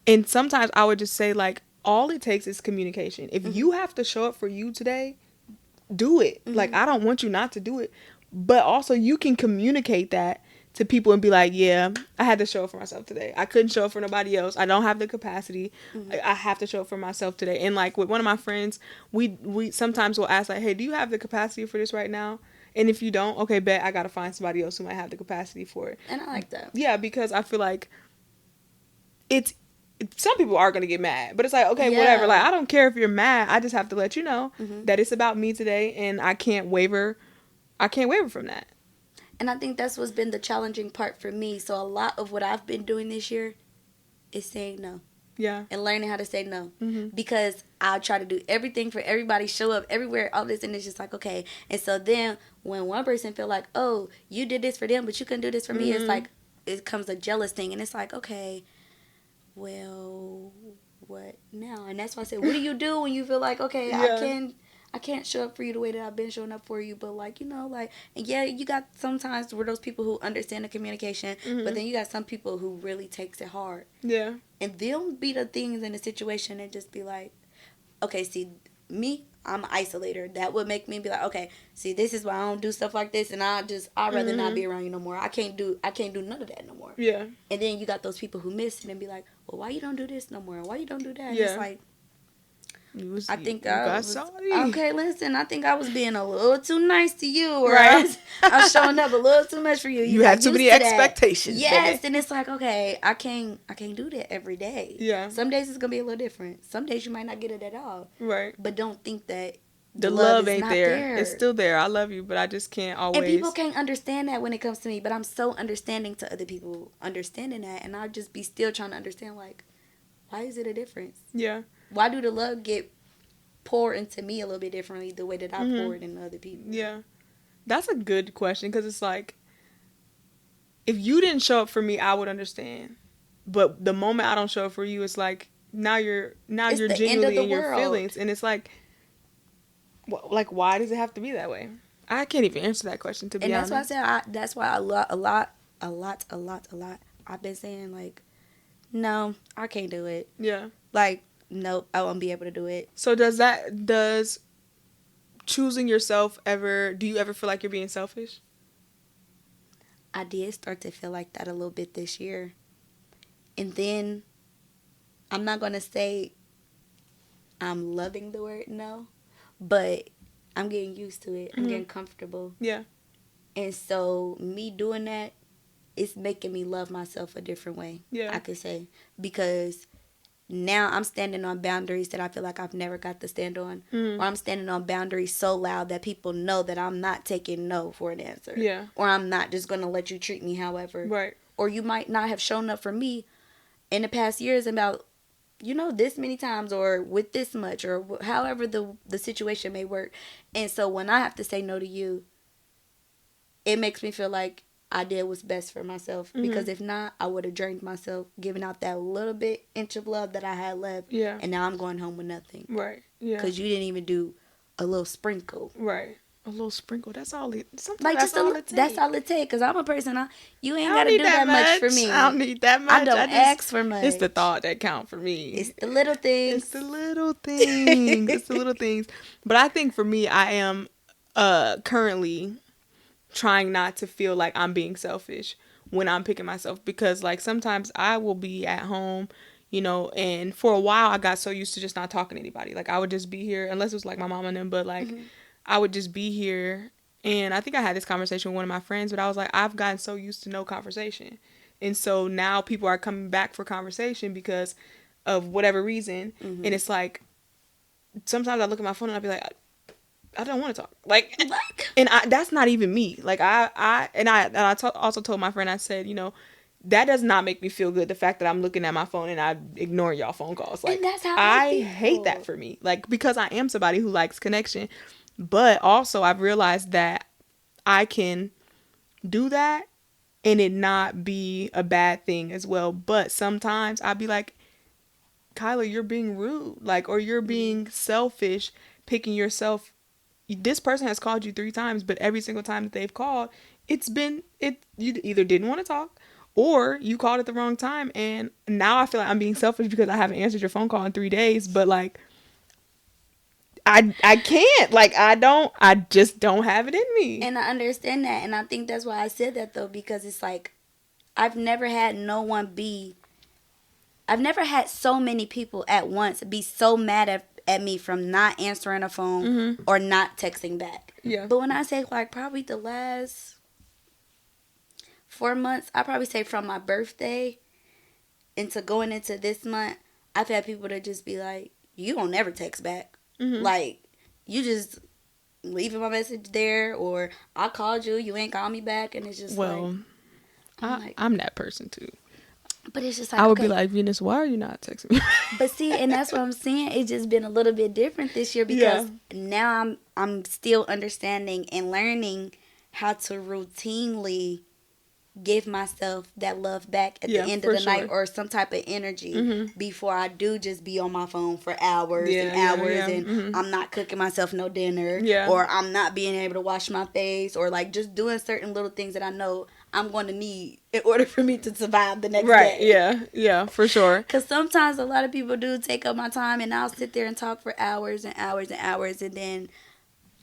A: And sometimes I would just say like, all it takes is communication. If you have to show up for you today, do it. Like, I don't want you not to do it. But also you can communicate that to people and be like, yeah, I had to show up for myself today. I couldn't show up for nobody else. I don't have the capacity. I have to show up for myself today. And like with one of my friends, we sometimes will ask like, hey, do you have the capacity for this right now? And if you don't, okay, bet I got to find somebody else who might have the capacity for it.
B: And I like that.
A: Yeah, because I feel like some people are going to get mad, but it's like, okay, whatever. Like, I don't care if you're mad. I just have to let you know that it's about me today and I can't waver. I can't waver from that.
B: And I think that's what's been the challenging part for me. So a lot of what I've been doing this year is saying no. Yeah. And learning how to say no. Because I try to do everything for everybody, show up everywhere, all this, and it's just like, okay. And so then when one person feel like, oh, you did this for them, but you couldn't do this for me, it's like, it comes a jealous thing. And it's like, okay, well, what now? And that's why I said, what do you do when you feel like, okay, I can't show up for you the way that I've been showing up for you, but like, and you got sometimes where those people who understand the communication, but then you got some people who really takes it hard. Yeah. And they'll be the things in the situation and just be like, okay, see, me, I'm an isolator. That would make me be like, okay, see, this is why I don't do stuff like this, and I'd rather not be around you no more. I can't do none of that no more. Yeah. And then you got those people who miss it and be like, well, why you don't do this no more? Why you don't do that? And it's like, I think I was okay. Listen, I think I was being a little too nice to you, or right? I was showing up a little too much for you.
A: You had too many expectations.
B: Yes, and it's like, okay, I can't do that every day. Yeah. Some days it's gonna be a little different. Some days you might not get it at all. Right. But don't think that
A: the love ain't there. It's still there. I love you, but I just can't always.
B: And people can't understand that when it comes to me. But I'm so understanding to other people understanding that, and I'll just be still trying to understand, like, why is it a difference? Yeah. Why do the love get pour into me a little bit differently the way that I pour it into other people.
A: Yeah. That's a good question, because it's like, if you didn't show up for me, I would understand. But the moment I don't show up for you, it's like, now you're genuinely in your feelings, and it's like why does it have to be that way? I can't even answer that question, to be honest.
B: And that's why I said that's why a lot. I've been saying like, no, I can't do it.
A: Yeah.
B: Like, nope, I won't be able to do it.
A: So does choosing yourself do you ever feel like you're being selfish?
B: I did start to feel like that a little bit this year. And then I'm not going to say I'm loving the word no, but I'm getting used to it. I'm getting comfortable.
A: Yeah.
B: And so me doing that, it's making me love myself a different way.
A: Yeah.
B: I could say. Because now I'm standing on boundaries that I feel like I've never got to stand on. Or I'm standing on boundaries so loud that people know that I'm not taking no for an answer.
A: Yeah.
B: Or I'm not just going to let you treat me however.
A: Right.
B: Or you might not have shown up for me in the past years about, this many times or with this much or however the situation may work. And so when I have to say no to you, it makes me feel like I did what's best for myself. Because if not, I would have drained myself, giving out that little bit inch of love that I had left.
A: Yeah.
B: And now I'm going home with nothing.
A: Right. Yeah.
B: Because you didn't even do a little sprinkle.
A: Right. A little sprinkle. That's all it. Sometimes
B: Like
A: that's all it takes.
B: That's all it takes. Because I'm a person. You ain't got to do that much for me.
A: I don't need that much.
B: I don't ask for much.
A: It's the thought that count for me.
B: It's the little things.
A: It's the little things. It's the little things. But I think for me, I am currently trying not to feel like I'm being selfish when I'm picking myself, because like sometimes I will be at home, and for a while I got so used to just not talking to anybody. Like I would just be here, unless it was like my mom and them, but like I would just be here. And I think I had this conversation with one of my friends, but I was like, I've gotten so used to no conversation. And so now people are coming back for conversation because of whatever reason. And it's like, sometimes I look at my phone and I'll be like, I don't want to talk. Like, and that's not even me. Like I also told my friend, I said, that does not make me feel good. The fact that I'm looking at my phone and I ignore y'all phone calls. Like,
B: and that's how
A: I hate that for me. Like, because I am somebody who likes connection. But also I've realized that I can do that and it not be a bad thing as well. But sometimes I'd be like, Kyla, you're being rude. Like, or you're being selfish, picking yourself. This person has called you 3 times, but every single time that they've called, you either didn't want to talk or you called at the wrong time. And now I feel like I'm being selfish because I haven't answered your phone call in 3 days. But like, I can't, like, I just don't have it in me.
B: And I understand that. And I think that's why I said that though, because it's like, I've never had so many people at once be so mad at me from not answering a phone or not texting back.
A: Yeah.
B: But when I say like probably the last 4 months, I probably say from my birthday into going into this month, I've had people that just be like, you don't never text back. Like, you just leaving my message there, or I called you, you ain't called me back, and it's just
A: I'm that person too.
B: But it's just like,
A: I would be like, Venus, why are you not texting me?
B: But see, and that's what I'm saying. It's just been a little bit different this year because now I'm still understanding and learning how to routinely give myself that love back at the end of the night, or some type of energy before I do just be on my phone for hours and hours and I'm not cooking myself no dinner or I'm not being able to wash my face, or like just doing certain little things that I know I'm going to need in order for me to survive the next day.
A: Yeah, for sure.
B: Because sometimes a lot of people do take up my time and I'll sit there and talk for hours and hours and hours, and then...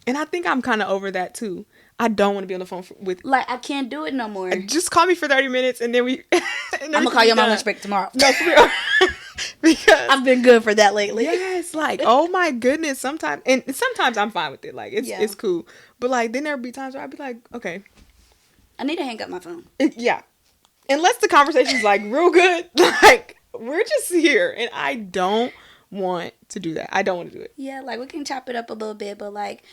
A: And I think I'm kind of over that too. I don't want to be on the phone with...
B: Like, I can't do it no more.
A: Just call me for 30 minutes and then we...
B: I'm going to call you on my lunch break tomorrow.
A: No, for real. Because...
B: I've been good for that lately.
A: Yes, like, oh my goodness. Sometimes I'm fine with it. Like, it's cool. But like, then there'll be times where I'll be like, okay,
B: I need to hang up my phone.
A: Yeah. Unless the conversation's like real good. Like, we're just here. And I don't want to do that. I don't want to do it.
B: Yeah, like, we can chop it up a little bit, but like,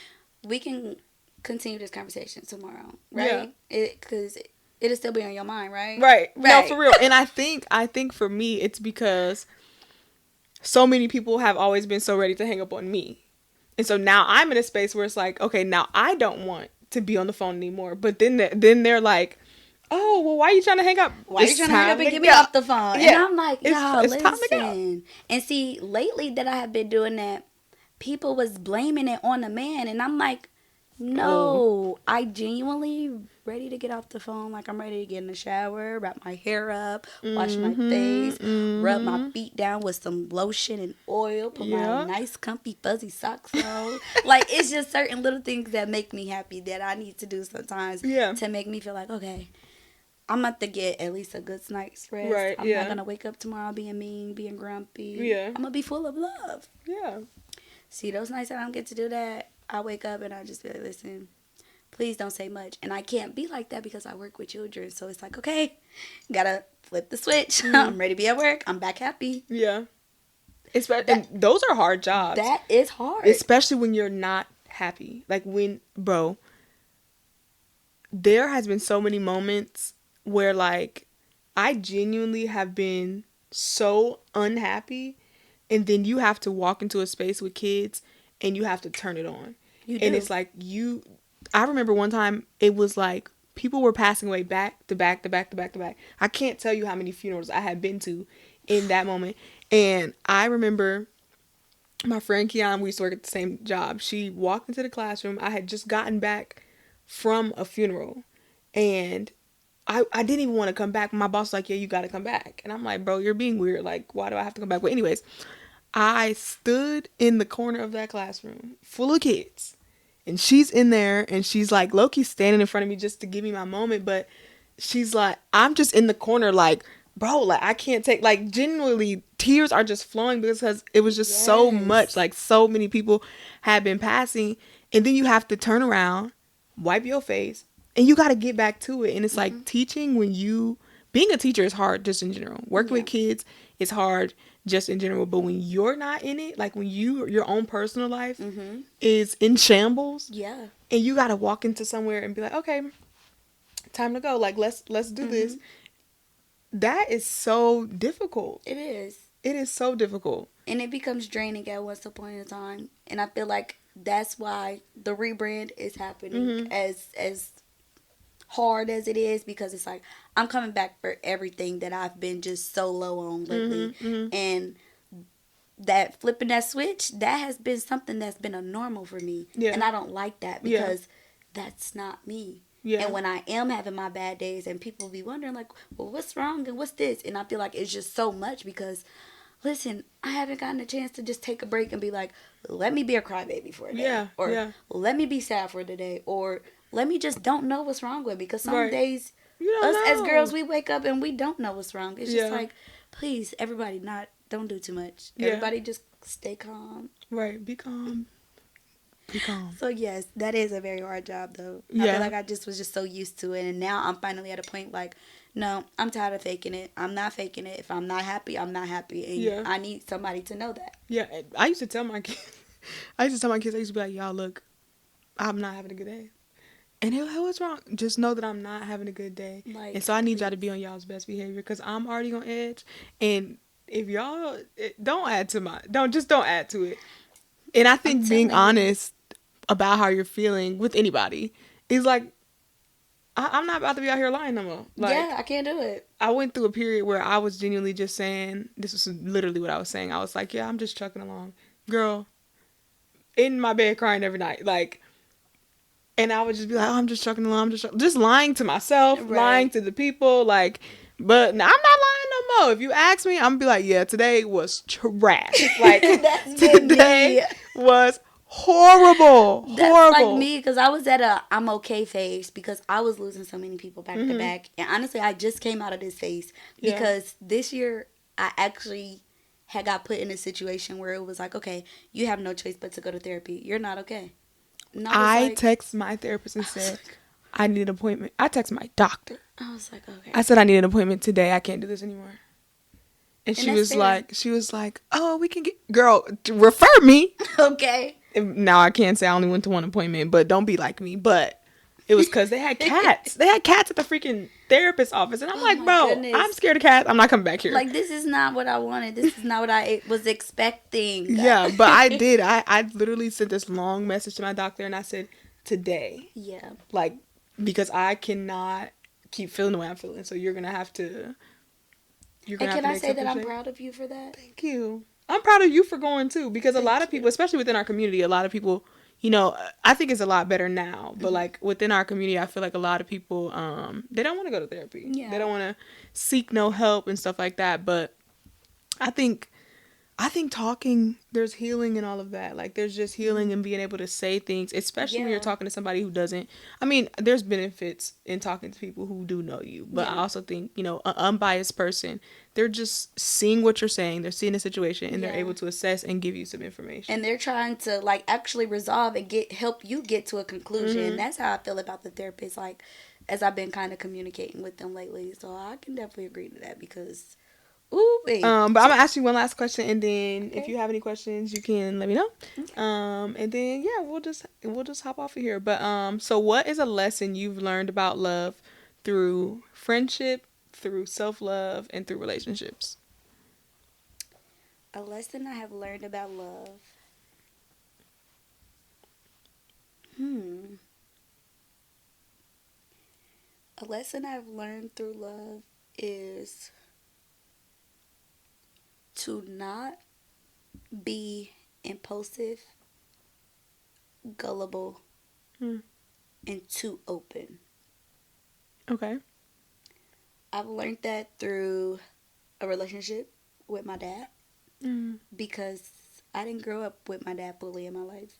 B: we can continue this conversation tomorrow, right? Yeah. Because it'll still be on your mind, right?
A: Right. No, for real. And I think for me, it's because so many people have always been so ready to hang up on me. And so now I'm in a space where it's like, okay, now I don't want to be on the phone anymore. But then they're like, oh, well, why are you trying to hang up?
B: Why are you trying to hang up and get me off the phone?
A: Yeah.
B: And I'm like, y'all,
A: it's time to go.
B: listen. And see, lately that I have been doing that, people was blaming it on the man. And I'm like, no, I genuinely ready to get off the phone. Like, I'm ready to get in the shower, wrap my hair up, wash my face, rub my feet down with some lotion and oil, put my nice, comfy, fuzzy socks on. Like, it's just certain little things that make me happy that I need to do sometimes to make me feel like, okay, I'm about to get at least a good night's rest.
A: Right,
B: I'm not going to wake up tomorrow being mean, being grumpy.
A: Yeah.
B: I'm going to be full of love.
A: Yeah.
B: See, those nights that I don't get to do that, I wake up and I just be like, listen, please don't say much. And I can't be like that because I work with children. So it's like, okay, gotta flip the switch. I'm ready to be at work. I'm back happy.
A: Yeah. And those are hard jobs.
B: That is hard.
A: Especially when you're not happy. Like bro, there has been so many moments where like I genuinely have been so unhappy, and then you have to walk into a space with kids and you have to turn it on. And it's like I remember one time it was like people were passing away back to back to back to back to back. I can't tell you how many funerals I had been to in that moment. And I remember my friend Kian, we used to work at the same job. She walked into the classroom. I had just gotten back from a funeral and I didn't even want to come back. My boss was like, yeah, you got to come back. And I'm like, bro, you're being weird. Like, why do I have to come back? But anyways, I stood in the corner of that classroom full of kids. And she's in there and she's like low-key standing in front of me just to give me my moment. But she's like, I'm just in the corner like, bro, like I can't take, like genuinely tears are just flowing because it was just so much. Like so many people had been passing. And then you have to turn around, wipe your face, and you got to get back to it. And it's like teaching being a teacher is hard just in general. Working with kids is hard just in general. But when you're not in it, like when your own personal life is in shambles. Yeah. And you got to walk into somewhere and be like, okay, time to go. Like, let's do this. That is so difficult.
B: It is.
A: It is so difficult.
B: And it becomes draining at one point in time. And I feel like that's why the rebrand is happening as hard as it is, because it's like I'm coming back for everything that I've been just so low on lately. And that flipping that switch, that has been something that's been a normal for me. And I don't like that because that's not me. And when I am having my bad days and people be wondering like, well, what's wrong and what's this? And I feel like it's just so much because, listen, I haven't gotten a chance to just take a break and be like, let me be a crybaby for a day. Or let me be sad for the day. Or let me just don't know what's wrong with me. Because some days, us as girls, we wake up and we don't know what's wrong. It's just like, please, everybody, don't do too much. Everybody just stay calm.
A: Right, be calm. Be calm.
B: So yes, that is a very hard job though. I feel like I just was just so used to it, and now I'm finally at a point like, no, I'm tired of faking it. I'm not faking it. If I'm not happy, I'm not happy, and I need somebody to know that. Yeah,
A: I used to tell my kids. I used to be like, y'all, look, I'm not having a good day. And they're like, what's wrong? Just know that I'm not having a good day. Like, and so I need y'all to be on y'all's best behavior because I'm already on edge. And if y'all don't add to it. And I think being honest about how you're feeling with anybody is like, I'm not about to be out here lying no more. Like,
B: I can't do it.
A: I went through a period where I was genuinely just saying, this was literally what I was saying. I was like, yeah, I'm just chucking along. Girl, in my bed crying every night. Like, and I would just be like, oh, I'm just chucking along. Just lying to myself, lying to the people. Like, but I'm not lying no more. If you ask me, I'm going to be like, yeah, today was trash. Like, today was horrible.
B: That's like me, because I was at a I'm okay phase because I was losing so many people back to back. And honestly, I just came out of this phase because this year I actually had got put in a situation where it was like, okay, you have no choice but to go to therapy. You're not okay.
A: I text my therapist and said, I need an appointment. I text my doctor.
B: I was like, okay.
A: I said, I need an appointment today. I can't do this anymore. And she was like, oh, we can girl, refer me.
B: Okay.
A: Now I can't say I only went to one appointment, but don't be like me. But It was because they had cats. They had cats at the freaking therapist office. And I'm like, bro,
B: goodness.
A: I'm scared of cats. I'm not coming back here.
B: Like, this is not what I wanted. This is not what I was expecting.
A: Yeah, but I did. I literally sent this long message to my doctor and I said, today.
B: Yeah.
A: Like, because I cannot keep feeling the way I'm feeling. So you're going to have to.
B: And can I say that I'm proud of you for that?
A: Thank you. I'm proud of you for going too. Because a lot of people, especially within our community, a lot of people, you know, I think it's a lot better now. But like within our community, I feel like a lot of people, they don't want to go to therapy.
B: Yeah.
A: They don't want to seek no help and stuff like that. But I think talking, there's healing and all of that. Like, there's just healing and being able to say things, especially when you're talking to somebody who doesn't. I mean, there's benefits in talking to people who do know you. But I also think, you know, an unbiased person, they're just seeing what you're saying. They're seeing the situation and they're able to assess and give you some information.
B: And they're trying to, like, actually resolve and help you get to a conclusion. And that's how I feel about the therapist, like, as I've been kind of communicating with them lately. So I can definitely agree to that because... Ooh,
A: but I'm gonna ask you one last question, and then if you have any questions, you can let me know. Okay. And then we'll just hop off of here. But so what is a lesson you've learned about love through friendship, through self-love, and through relationships?
B: A lesson I have learned about love. A lesson I've learned through love is to not be impulsive, gullible, and too open.
A: Okay.
B: I've learned that through a relationship with my dad because I didn't grow up with my dad fully in my life.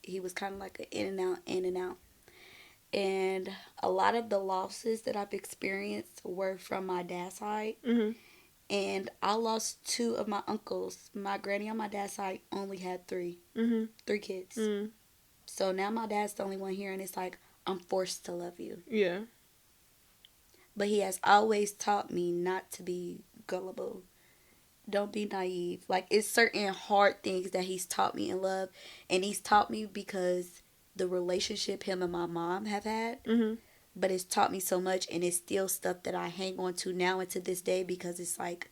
B: He was kind of like an in and out, in and out. And a lot of the losses that I've experienced were from my dad's side. And I lost 2 of my uncles. My granny on my dad's side only had 3 kids. So now my dad's the only one here, and it's like, I'm forced to love you.
A: Yeah.
B: But he has always taught me not to be gullible. Don't be naive. Like, it's certain hard things that he's taught me in love. And he's taught me because the relationship him and my mom have had. But it's taught me so much, and it's still stuff that I hang on to now and to this day because it's like,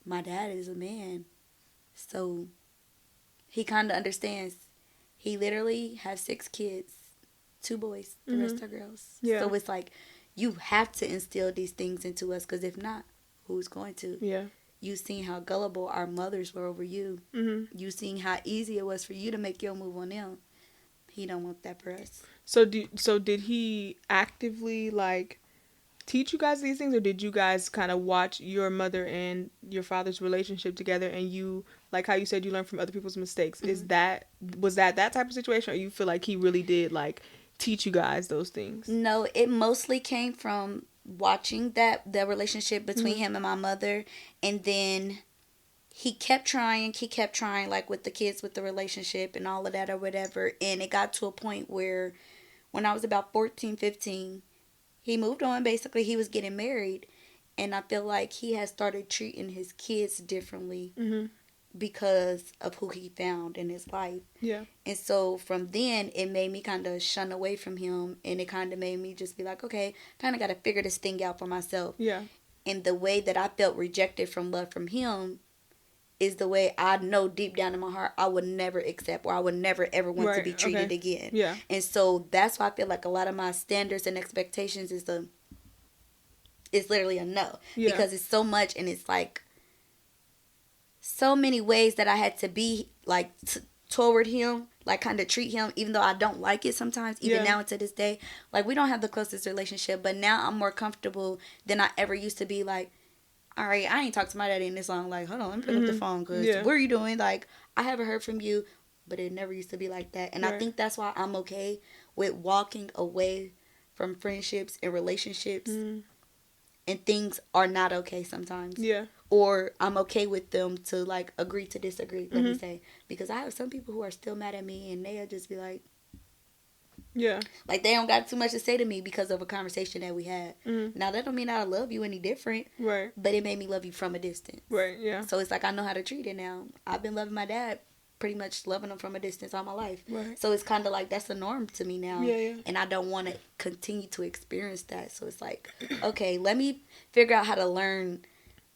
B: my dad is a man. So he kind of understands. He literally has 6 kids, 2 boys, the rest are girls. Yeah. So it's like, you have to instill these things into us because if not, who's going to? Yeah. You seen how gullible our mothers were over you. You seen how easy it was for you to make your move on them. He don't want that for us.
A: So did he actively like teach you guys these things, or did you guys kind of watch your mother and your father's relationship together, and you, like how you said you learned from other people's mistakes? Was that type of situation, or you feel like he really did like teach you guys those things?
B: No, it mostly came from watching the relationship between him and my mother, and then he kept trying like with the kids, with the relationship and all of that or whatever. And it got to a point where when I was about 14, 15, he moved on. Basically, he was getting married. And I feel like he has started treating his kids differently because of who he found in his life. Yeah. And so from then, it made me kind of shun away from him. And it kind of made me just be like, okay, kind of got to figure this thing out for myself. Yeah. And the way that I felt rejected from love from him is the way I know deep down in my heart I would never accept, or I would never ever want to be treated again. Yeah. And so that's why I feel like a lot of my standards and expectations is literally a no. Yeah. Because it's so much, and it's like so many ways that I had to be like toward him, like kind of treat him, even though I don't like it sometimes, even now and to this day. Like, we don't have the closest relationship, but now I'm more comfortable than I ever used to be. Like, all right, I ain't talked to my daddy in this long. Like, hold on, let me pick up the phone, because what are you doing? Like, I haven't heard from you, but it never used to be like that. And I think that's why I'm okay with walking away from friendships and relationships, and things are not okay sometimes. Yeah. Or I'm okay with them to, like, agree to disagree, let me say. Because I have some people who are still mad at me, and they'll just be like, yeah. Like, they don't got too much to say to me because of a conversation that we had. Now, that don't mean I love you any different. Right. But it made me love you from a distance. Right, yeah. So it's like I know how to treat it now. I've been loving my dad pretty much loving them from a distance all my life.
A: Right.
B: So it's kind of like that's a norm to me now.
A: Yeah.
B: And I don't want to continue to experience that. So it's like, okay, let me figure out how to learn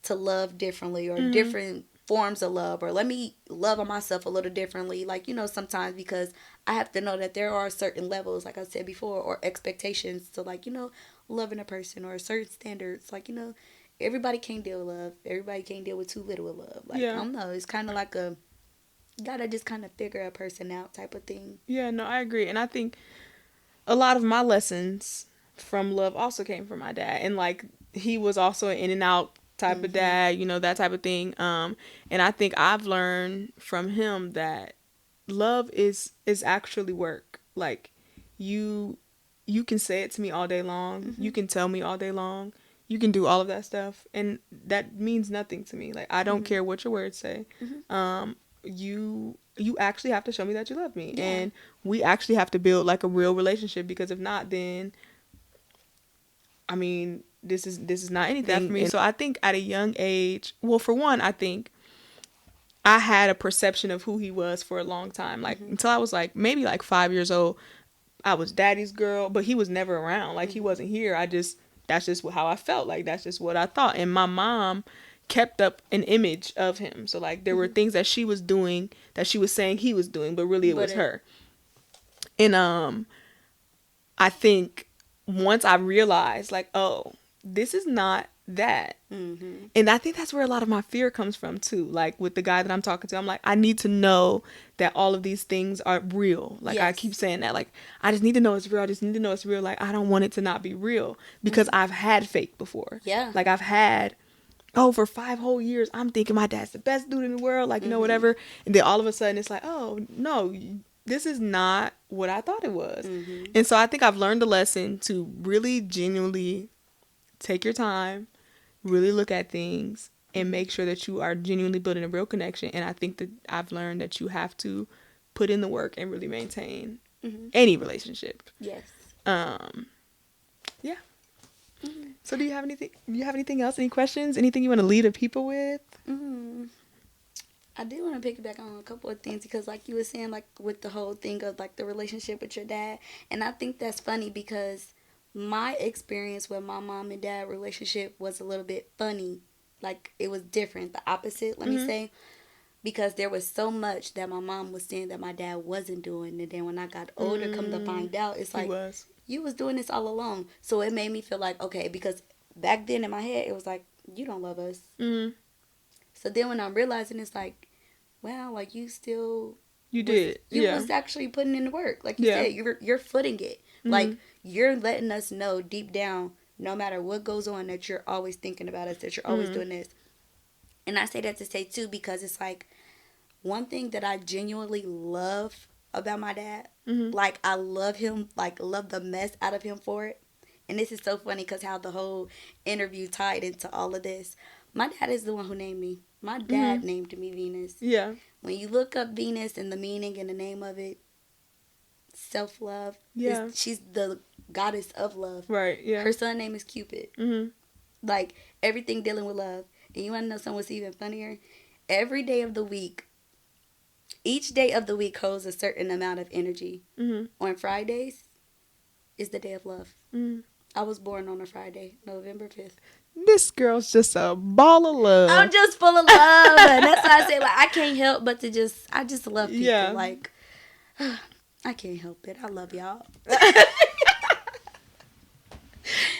B: to love differently or different forms of love, or let me love on myself a little differently. Like, sometimes, because I have to know that there are certain levels, like I said before, or expectations to, like, loving a person, or certain standards. Like, everybody can't deal with love. Everybody can't deal with too little of love. Like, I don't know. It's kind of like you gotta just kind of figure a person out type of thing.
A: Yeah, no, I agree. And I think a lot of my lessons from love also came from my dad. And, like, he was also an in and out type of dad, that type of thing. And I think I've learned from him that love is actually work. Like, you can say it to me all day long. You can tell me all day long. You can do all of that stuff, and that means nothing to me. Like, I don't care what your words say. You actually have to show me that you love me, and we actually have to build, like, a real relationship, because if not, then I mean, this is not anything for me. And so I think at a young age, well, for one, I think I had a perception of who he was for a long time. Like, until I was, like, maybe, like, 5 years old, I was daddy's girl, but he was never around. Like, he wasn't here. That's just how I felt. Like, that's just what I thought. And my mom kept up an image of him. So, like, there were things that she was doing that she was saying he was doing, but really it was her. And I think once I realized, like, oh, this is not that. And I think that's where a lot of my fear comes from too. Like, with the guy that I'm talking to, I'm like, I need to know that all of these things are real. Like, I keep saying that, like, I just need to know it's real. I just need to know it's real. Like, I don't want it to not be real, because I've had fake before. Like, I've had, for 5 whole years, I'm thinking my dad's the best dude in the world, like, whatever. And then all of a sudden it's like, oh no, this is not what I thought it was. And so I think I've learned a lesson to really genuinely take your time, really look at things, and make sure that you are genuinely building a real connection. And I think that I've learned that you have to put in the work and really maintain any relationship.
B: Yes.
A: Yeah. So do you have anything else? Any questions? Anything you want to leave the people with?
B: I do want to piggyback on a couple of things, because, like you were saying, like, with the whole thing of, like, the relationship with your dad. And I think that's funny, because my experience with my mom and dad relationship was a little bit funny. Like, it was different, the opposite, let me say. Because there was so much that my mom was saying that my dad wasn't doing. And then when I got older, come to find out, it's like, you was doing this all along. So it made me feel like, okay, because back then in my head, it was like, you don't love us. So then when I'm realizing, it's like, wow, like, you still... You was actually putting in the work. Like you said, you're footing it. Like, you're letting us know deep down, no matter what goes on, that you're always thinking about us, that you're always doing this. And I say that to say, too, because it's like, one thing that I genuinely love about my dad, like, I love him, like, love the mess out of him for it. And this is so funny, because how the whole interview tied into all of this. My dad is the one who named me. My dad named me Venus. Yeah. When you look up Venus and the meaning and the name of it, self-love. Yeah. She's the goddess of love. Right, yeah. Her son name is Cupid. Like, everything dealing with love. And you want to know something what's even funnier? Every day of the week, each day of the week holds a certain amount of energy. On Fridays is the day of love. I was born on a Friday, November 5th.
A: This girl's just a ball of love.
B: I'm just full of love. And that's why I say, like, I can't help but to I just love people. Yeah. Like, I can't help it. I love y'all.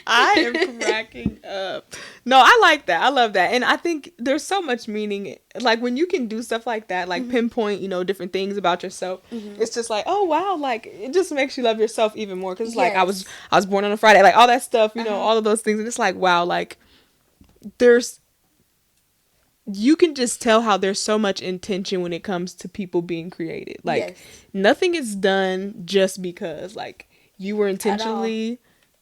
A: I am cracking up. No, I like that. I love that. And I think there's so much meaning. Like, when you can do stuff like that, like pinpoint, different things about yourself, it's just like, oh, wow. Like, it just makes you love yourself even more. Because it's like, I was born on a Friday. Like, all that stuff, all of those things. And it's like, wow, like, you can just tell how there's so much intention when it comes to people being created. Like, nothing is done just because, like, you were intentionally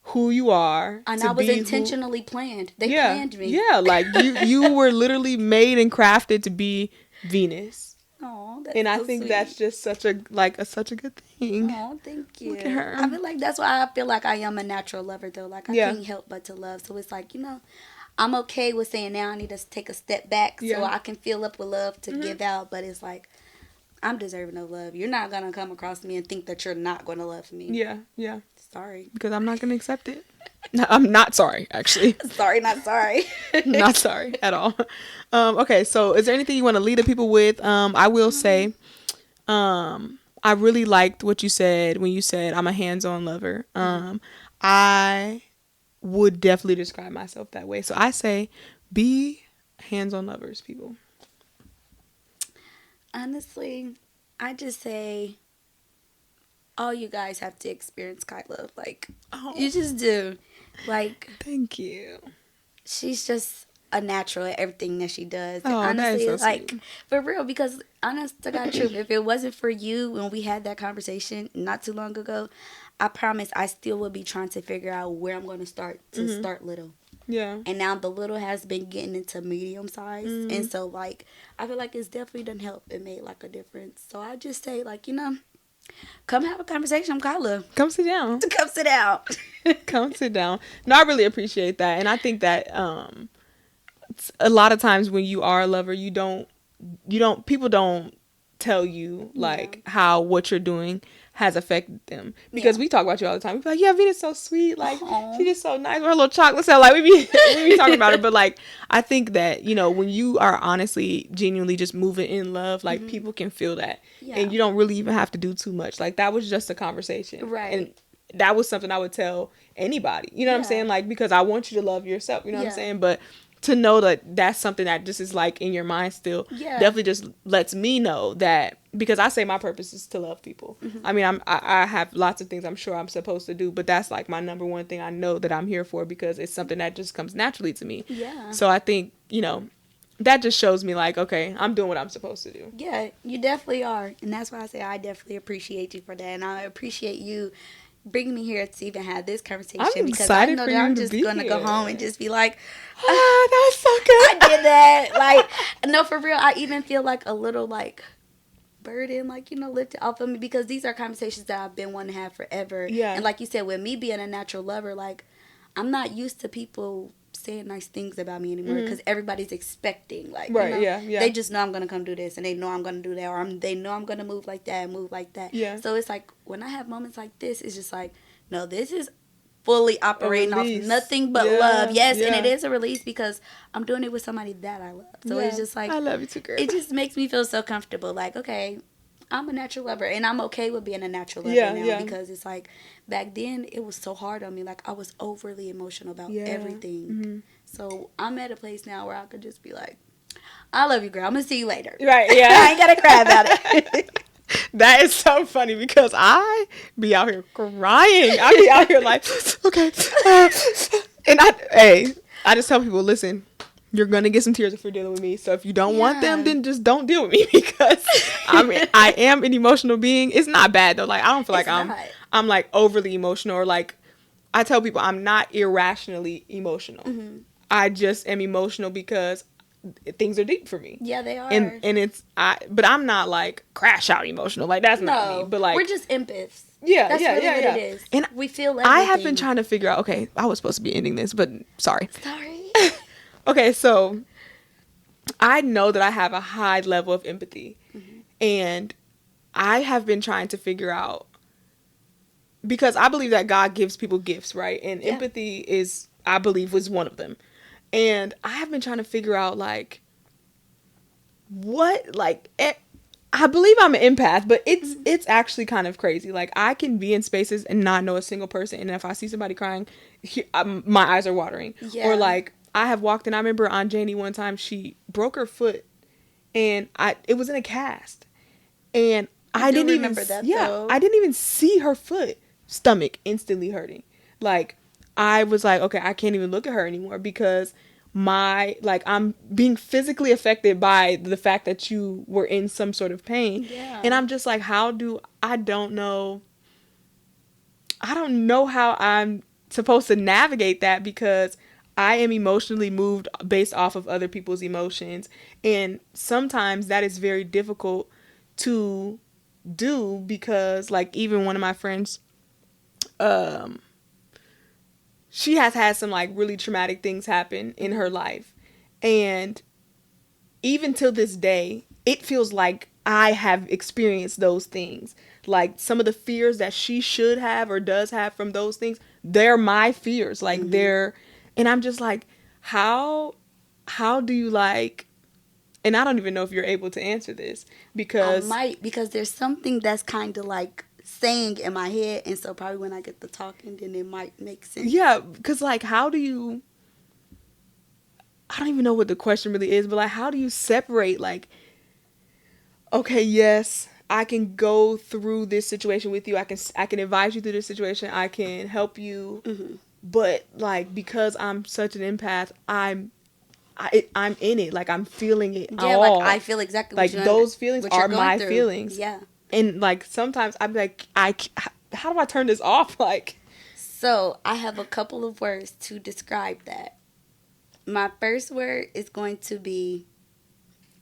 A: who you are.
B: And I was intentionally planned. They planned me.
A: Yeah, like, you were literally made and crafted to be Venus.
B: Oh, that's
A: and I
B: so
A: think
B: sweet.
A: That's just such a good thing.
B: Oh, thank you. Look at her. I feel like that's why I feel like I am a natural lover, though. Like, I can't help but to love. So it's like, I'm okay with saying now I need to take a step back so I can fill up with love to give out. But it's like, I'm deserving of love. You're not gonna come across me and think that you're not gonna love me.
A: Yeah, yeah.
B: Sorry.
A: Because I'm not gonna accept it. No, I'm not sorry, actually.
B: Sorry, not sorry.
A: Not sorry at all. Okay, so is there anything you want to lead the people with? I will say, I really liked what you said when you said I'm a hands-on lover. I would definitely describe myself that way. So I say, be hands-on lovers, people.
B: Honestly, I just say all you guys have to experience Kyla. Like, you just do. Like,
A: thank you.
B: She's just a natural at everything that she does.
A: Oh,
B: honestly,
A: that is so
B: like
A: sweet.
B: For real, because honest to God truth, if it wasn't for you when we had that conversation not too long ago, I promise I still would be trying to figure out where I'm going to start little.
A: Yeah.
B: And now the little has been getting into medium size. And so, like, I feel like it's definitely done help and made, like, a difference. So I just say, like, come have a conversation. I'm Kyla.
A: Come sit down.
B: Come sit down.
A: Come sit down. No, I really appreciate that. And I think that a lot of times when you are a lover, people don't tell you, like, how what you're doing has affected them, because we talk about you all the time. We be like, yeah, Venus so sweet, like she's just so nice with her little chocolate cell, like we be talking about her. But like, I think that when you are honestly genuinely just moving in love, like people can feel that, and you don't really even have to do too much. Like, that was just a conversation,
B: right?
A: And that was something I would tell anybody, you know what I'm saying, like, because I want you to love yourself, you know what I'm saying. But to know that that's something that just is like in your mind still, definitely just lets me know that, because I say my purpose is to love people. I mean, I have lots of things I'm sure I'm supposed to do, but that's like my number one thing I know that I'm here for, because it's something that just comes naturally to me.
B: Yeah.
A: So I think, that just shows me, like, okay, I'm doing what I'm supposed to do.
B: Yeah, you definitely are. And that's why I say I definitely appreciate you for that. And I appreciate you bringing me here to even have this conversation.
A: I'm
B: because
A: excited
B: I know
A: for
B: that
A: you
B: I'm
A: to
B: just
A: be
B: going to go
A: here.
B: home and just be like,
A: that was so good.
B: I did that. Like, no, for real, I even feel like a little, like, burden, like, lifted off of me, because these are conversations that I've been wanting to have forever.
A: Yeah.
B: And like you said, with me being a natural lover, like, I'm not used to people saying nice things about me anymore, because everybody's expecting, like, they just know I'm gonna come do this, and they know I'm gonna do that, or they know I'm gonna move like that and move like that.
A: Yeah.
B: So it's like, when I have moments like this, it's just like, no, this is fully operating off nothing but love. Yes, and it is a release, because I'm doing it with somebody that I love. So it's just like,
A: I love you too, girl.
B: It just makes me feel so comfortable. Like, okay, I'm a natural lover, and I'm okay with being a natural lover now, because it's like, back then it was so hard on me. Like, I was overly emotional about everything. So I'm at a place now where I could just be like, I love you, girl. I'm gonna see you later.
A: Right? Yeah.
B: I ain't gotta cry about it.
A: That is so funny, because I be out here crying. I be out here like, okay, and I just tell people, listen, you're gonna get some tears if you're dealing with me. So if you don't want them, then just don't deal with me, because I am an emotional being. It's not bad though. Like, I don't feel like I'm like overly emotional, or like, I tell people I'm not irrationally emotional. I just am emotional because things are deep for me.
B: Yeah, they are.
A: And but I'm not like crash out emotional. Like, that's not me. But like,
B: we're just empaths.
A: Yeah,
B: that's really what it is.
A: And
B: we feel everything.
A: I have been trying to figure out. Okay, I was supposed to be ending this, but sorry.
B: Sorry.
A: Okay, so I know that I have a high level of empathy, and I have been trying to figure out, because I believe that God gives people gifts, right? And empathy is, I believe, was one of them. And I have been trying to figure out, like, I believe I'm an empath, but it's actually kind of crazy. Like, I can be in spaces and not know a single person, and if I see somebody crying, my eyes are watering. Yeah. Or like, I have walked in. I remember Aunt Janie one time, she broke her foot, and it was in a cast, and I didn't even remember that. Yeah, I didn't even see her stomach instantly hurting. Like, I was like, okay, I can't even look at her anymore, because I'm being physically affected by the fact that you were in some sort of pain. Yeah. And I'm just like, I don't know how I'm supposed to navigate that, because I am emotionally moved based off of other people's emotions. And sometimes that is very difficult to do, because like, even one of my friends, she has had some like really traumatic things happen in her life. And even till this day, it feels like I have experienced those things. Like some of the fears that she should have or does have from those things, they're my fears. Like they're, and I'm just like, how do you like, and I don't even know if you're able to answer this because
B: I might, because there's something that's kind of like saying in my head, and so probably when I get to talking, then it might make sense.
A: Yeah, because like, how do you? I don't even know what the question really is, but like, how do you separate like, okay, yes, I can go through this situation with you. I can advise you through this situation. I can help you, but like because I'm such an empath, I'm in it. Like I'm feeling it
B: Yeah,
A: all.
B: like I feel exactly
A: like
B: what
A: those feelings
B: what
A: are
B: you're going
A: my
B: through.
A: feelings.
B: Yeah.
A: And like sometimes I'm like, how do I turn this off? Like,
B: so I have a couple of words to describe that. My first word is going to be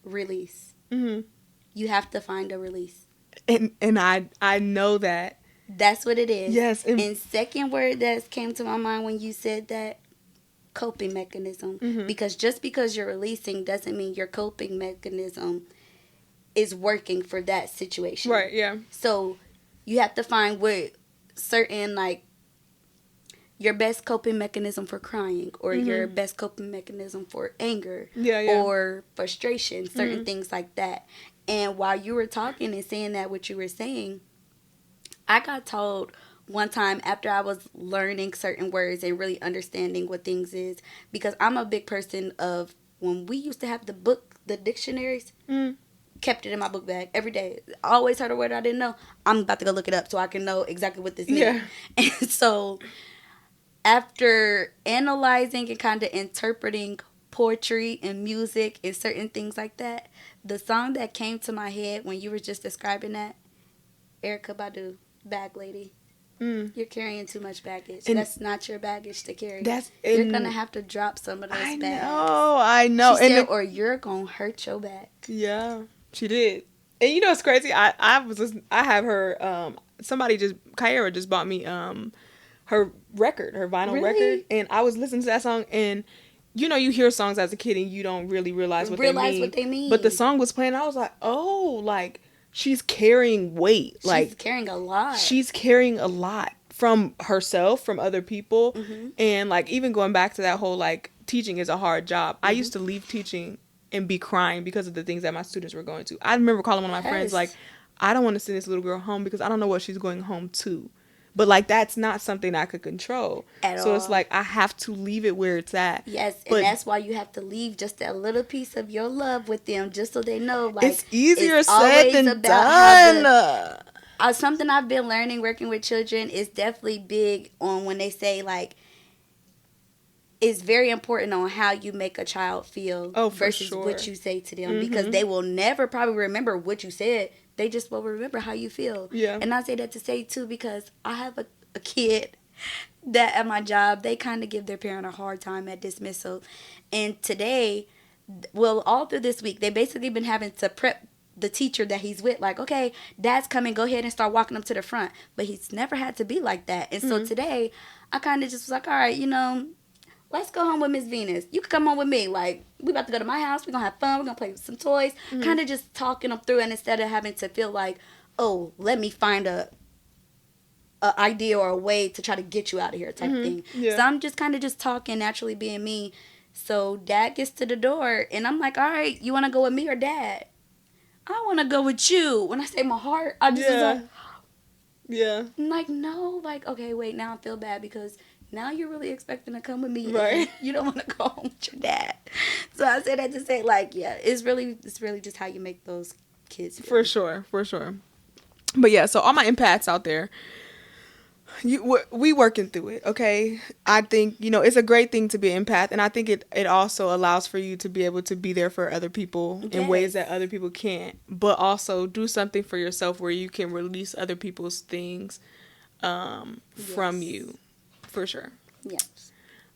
B: release. You have to find a release.
A: And I know that.
B: That's what it is.
A: Yes.
B: And second word that came to my mind when you said that, coping mechanism. Because just because you're releasing doesn't mean your coping mechanism is working for that situation.
A: Right, yeah.
B: So you have to find what certain, like, your best coping mechanism for crying or your best coping mechanism for anger or frustration, certain things like that. And while you were talking and saying that what you were saying, I got told one time after I was learning certain words and really understanding what things is, because I'm a big person of when we used to have the dictionaries, kept it in my book bag every day. I always heard a word I didn't know. I'm about to go look it up so I can know exactly what this means.
A: Yeah.
B: And so after analyzing and kind of interpreting poetry and music and certain things like that, the song that came to my head when you were just describing that, Erykah Badu, Bag Lady. You're carrying too much baggage. And that's not your baggage to carry. You're going to have to drop some of those bags.
A: I know.
B: She said, or you're going to hurt your back.
A: Yeah, she did. And you know what's crazy? I have her, Kyra just bought me her record, her vinyl record. And I was listening to that song, and you know, you hear songs as a kid and you don't really realize what they mean. But the song was playing, and I was like, oh, like, she's carrying weight.
B: She's carrying a lot.
A: She's carrying a lot from herself, from other people. And like even going back to that whole like teaching is a hard job. I used to leave teaching and be crying because of the things that my students were going to. I remember calling one of my friends like, I don't want to send this little girl home because I don't know what she's going home to. But like that's not something I could control. At all. It's like I have to leave it where it's at.
B: Yes, and that's why you have to leave just a little piece of your love with them, just so they know. Like
A: it's easier said than done.
B: Something I've been learning working with children is definitely big on when they say like, it's very important on how you make a child feel versus what you say to them, because they will never probably remember what you said. They just will remember how you feel. Yeah. And I say that to say, too, because I have a kid that at my job, they kind of give their parent a hard time at dismissal. And today, well, all through this week, they basically been having to prep the teacher that he's with. Like, okay, dad's coming, go ahead and start walking him to the front. But he's never had to be like that. And so today, I kind of just was like, all right, you know, let's go home with Miss Venus. You can come home with me. Like, we about to go to my house. We're going to have fun. We're going to play with some toys. Kind of just talking them through. And instead of having to feel like, oh, let me find a idea or a way to try to get you out of here type of thing. Yeah. So I'm just kind of just talking, naturally being me. So dad gets to the door. And I'm like, all right, you want to go with me or dad? I want to go with you. When I say my heart, I just was like, yeah. I'm like, no. Like, okay, wait, now I feel bad because now you're really expecting to come with me. Right. You don't want to go home with your dad. So I say that to say, like, yeah, it's really just how you make those kids feel.
A: For sure. But yeah, so all my empaths out there, we working through it, okay? I think, you know, it's a great thing to be an empath, and I think it also allows for you to be able to be there for other people in ways that other people can't, but also do something for yourself where you can release other people's things from you. For sure. Yes.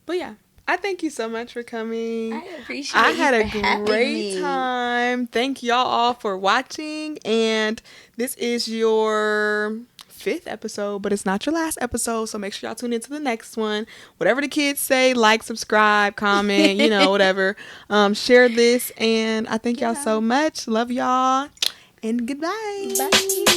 A: But yeah, I thank you so much for coming.
B: I appreciate
A: I had a great time. Thank y'all all for watching. And this is your 5th episode, but it's not your last episode. So make sure y'all tune into the next one. Whatever the kids say, like, subscribe, comment, you know, whatever. Share this. And I thank y'all so much. Love y'all. And goodbye.
B: Bye.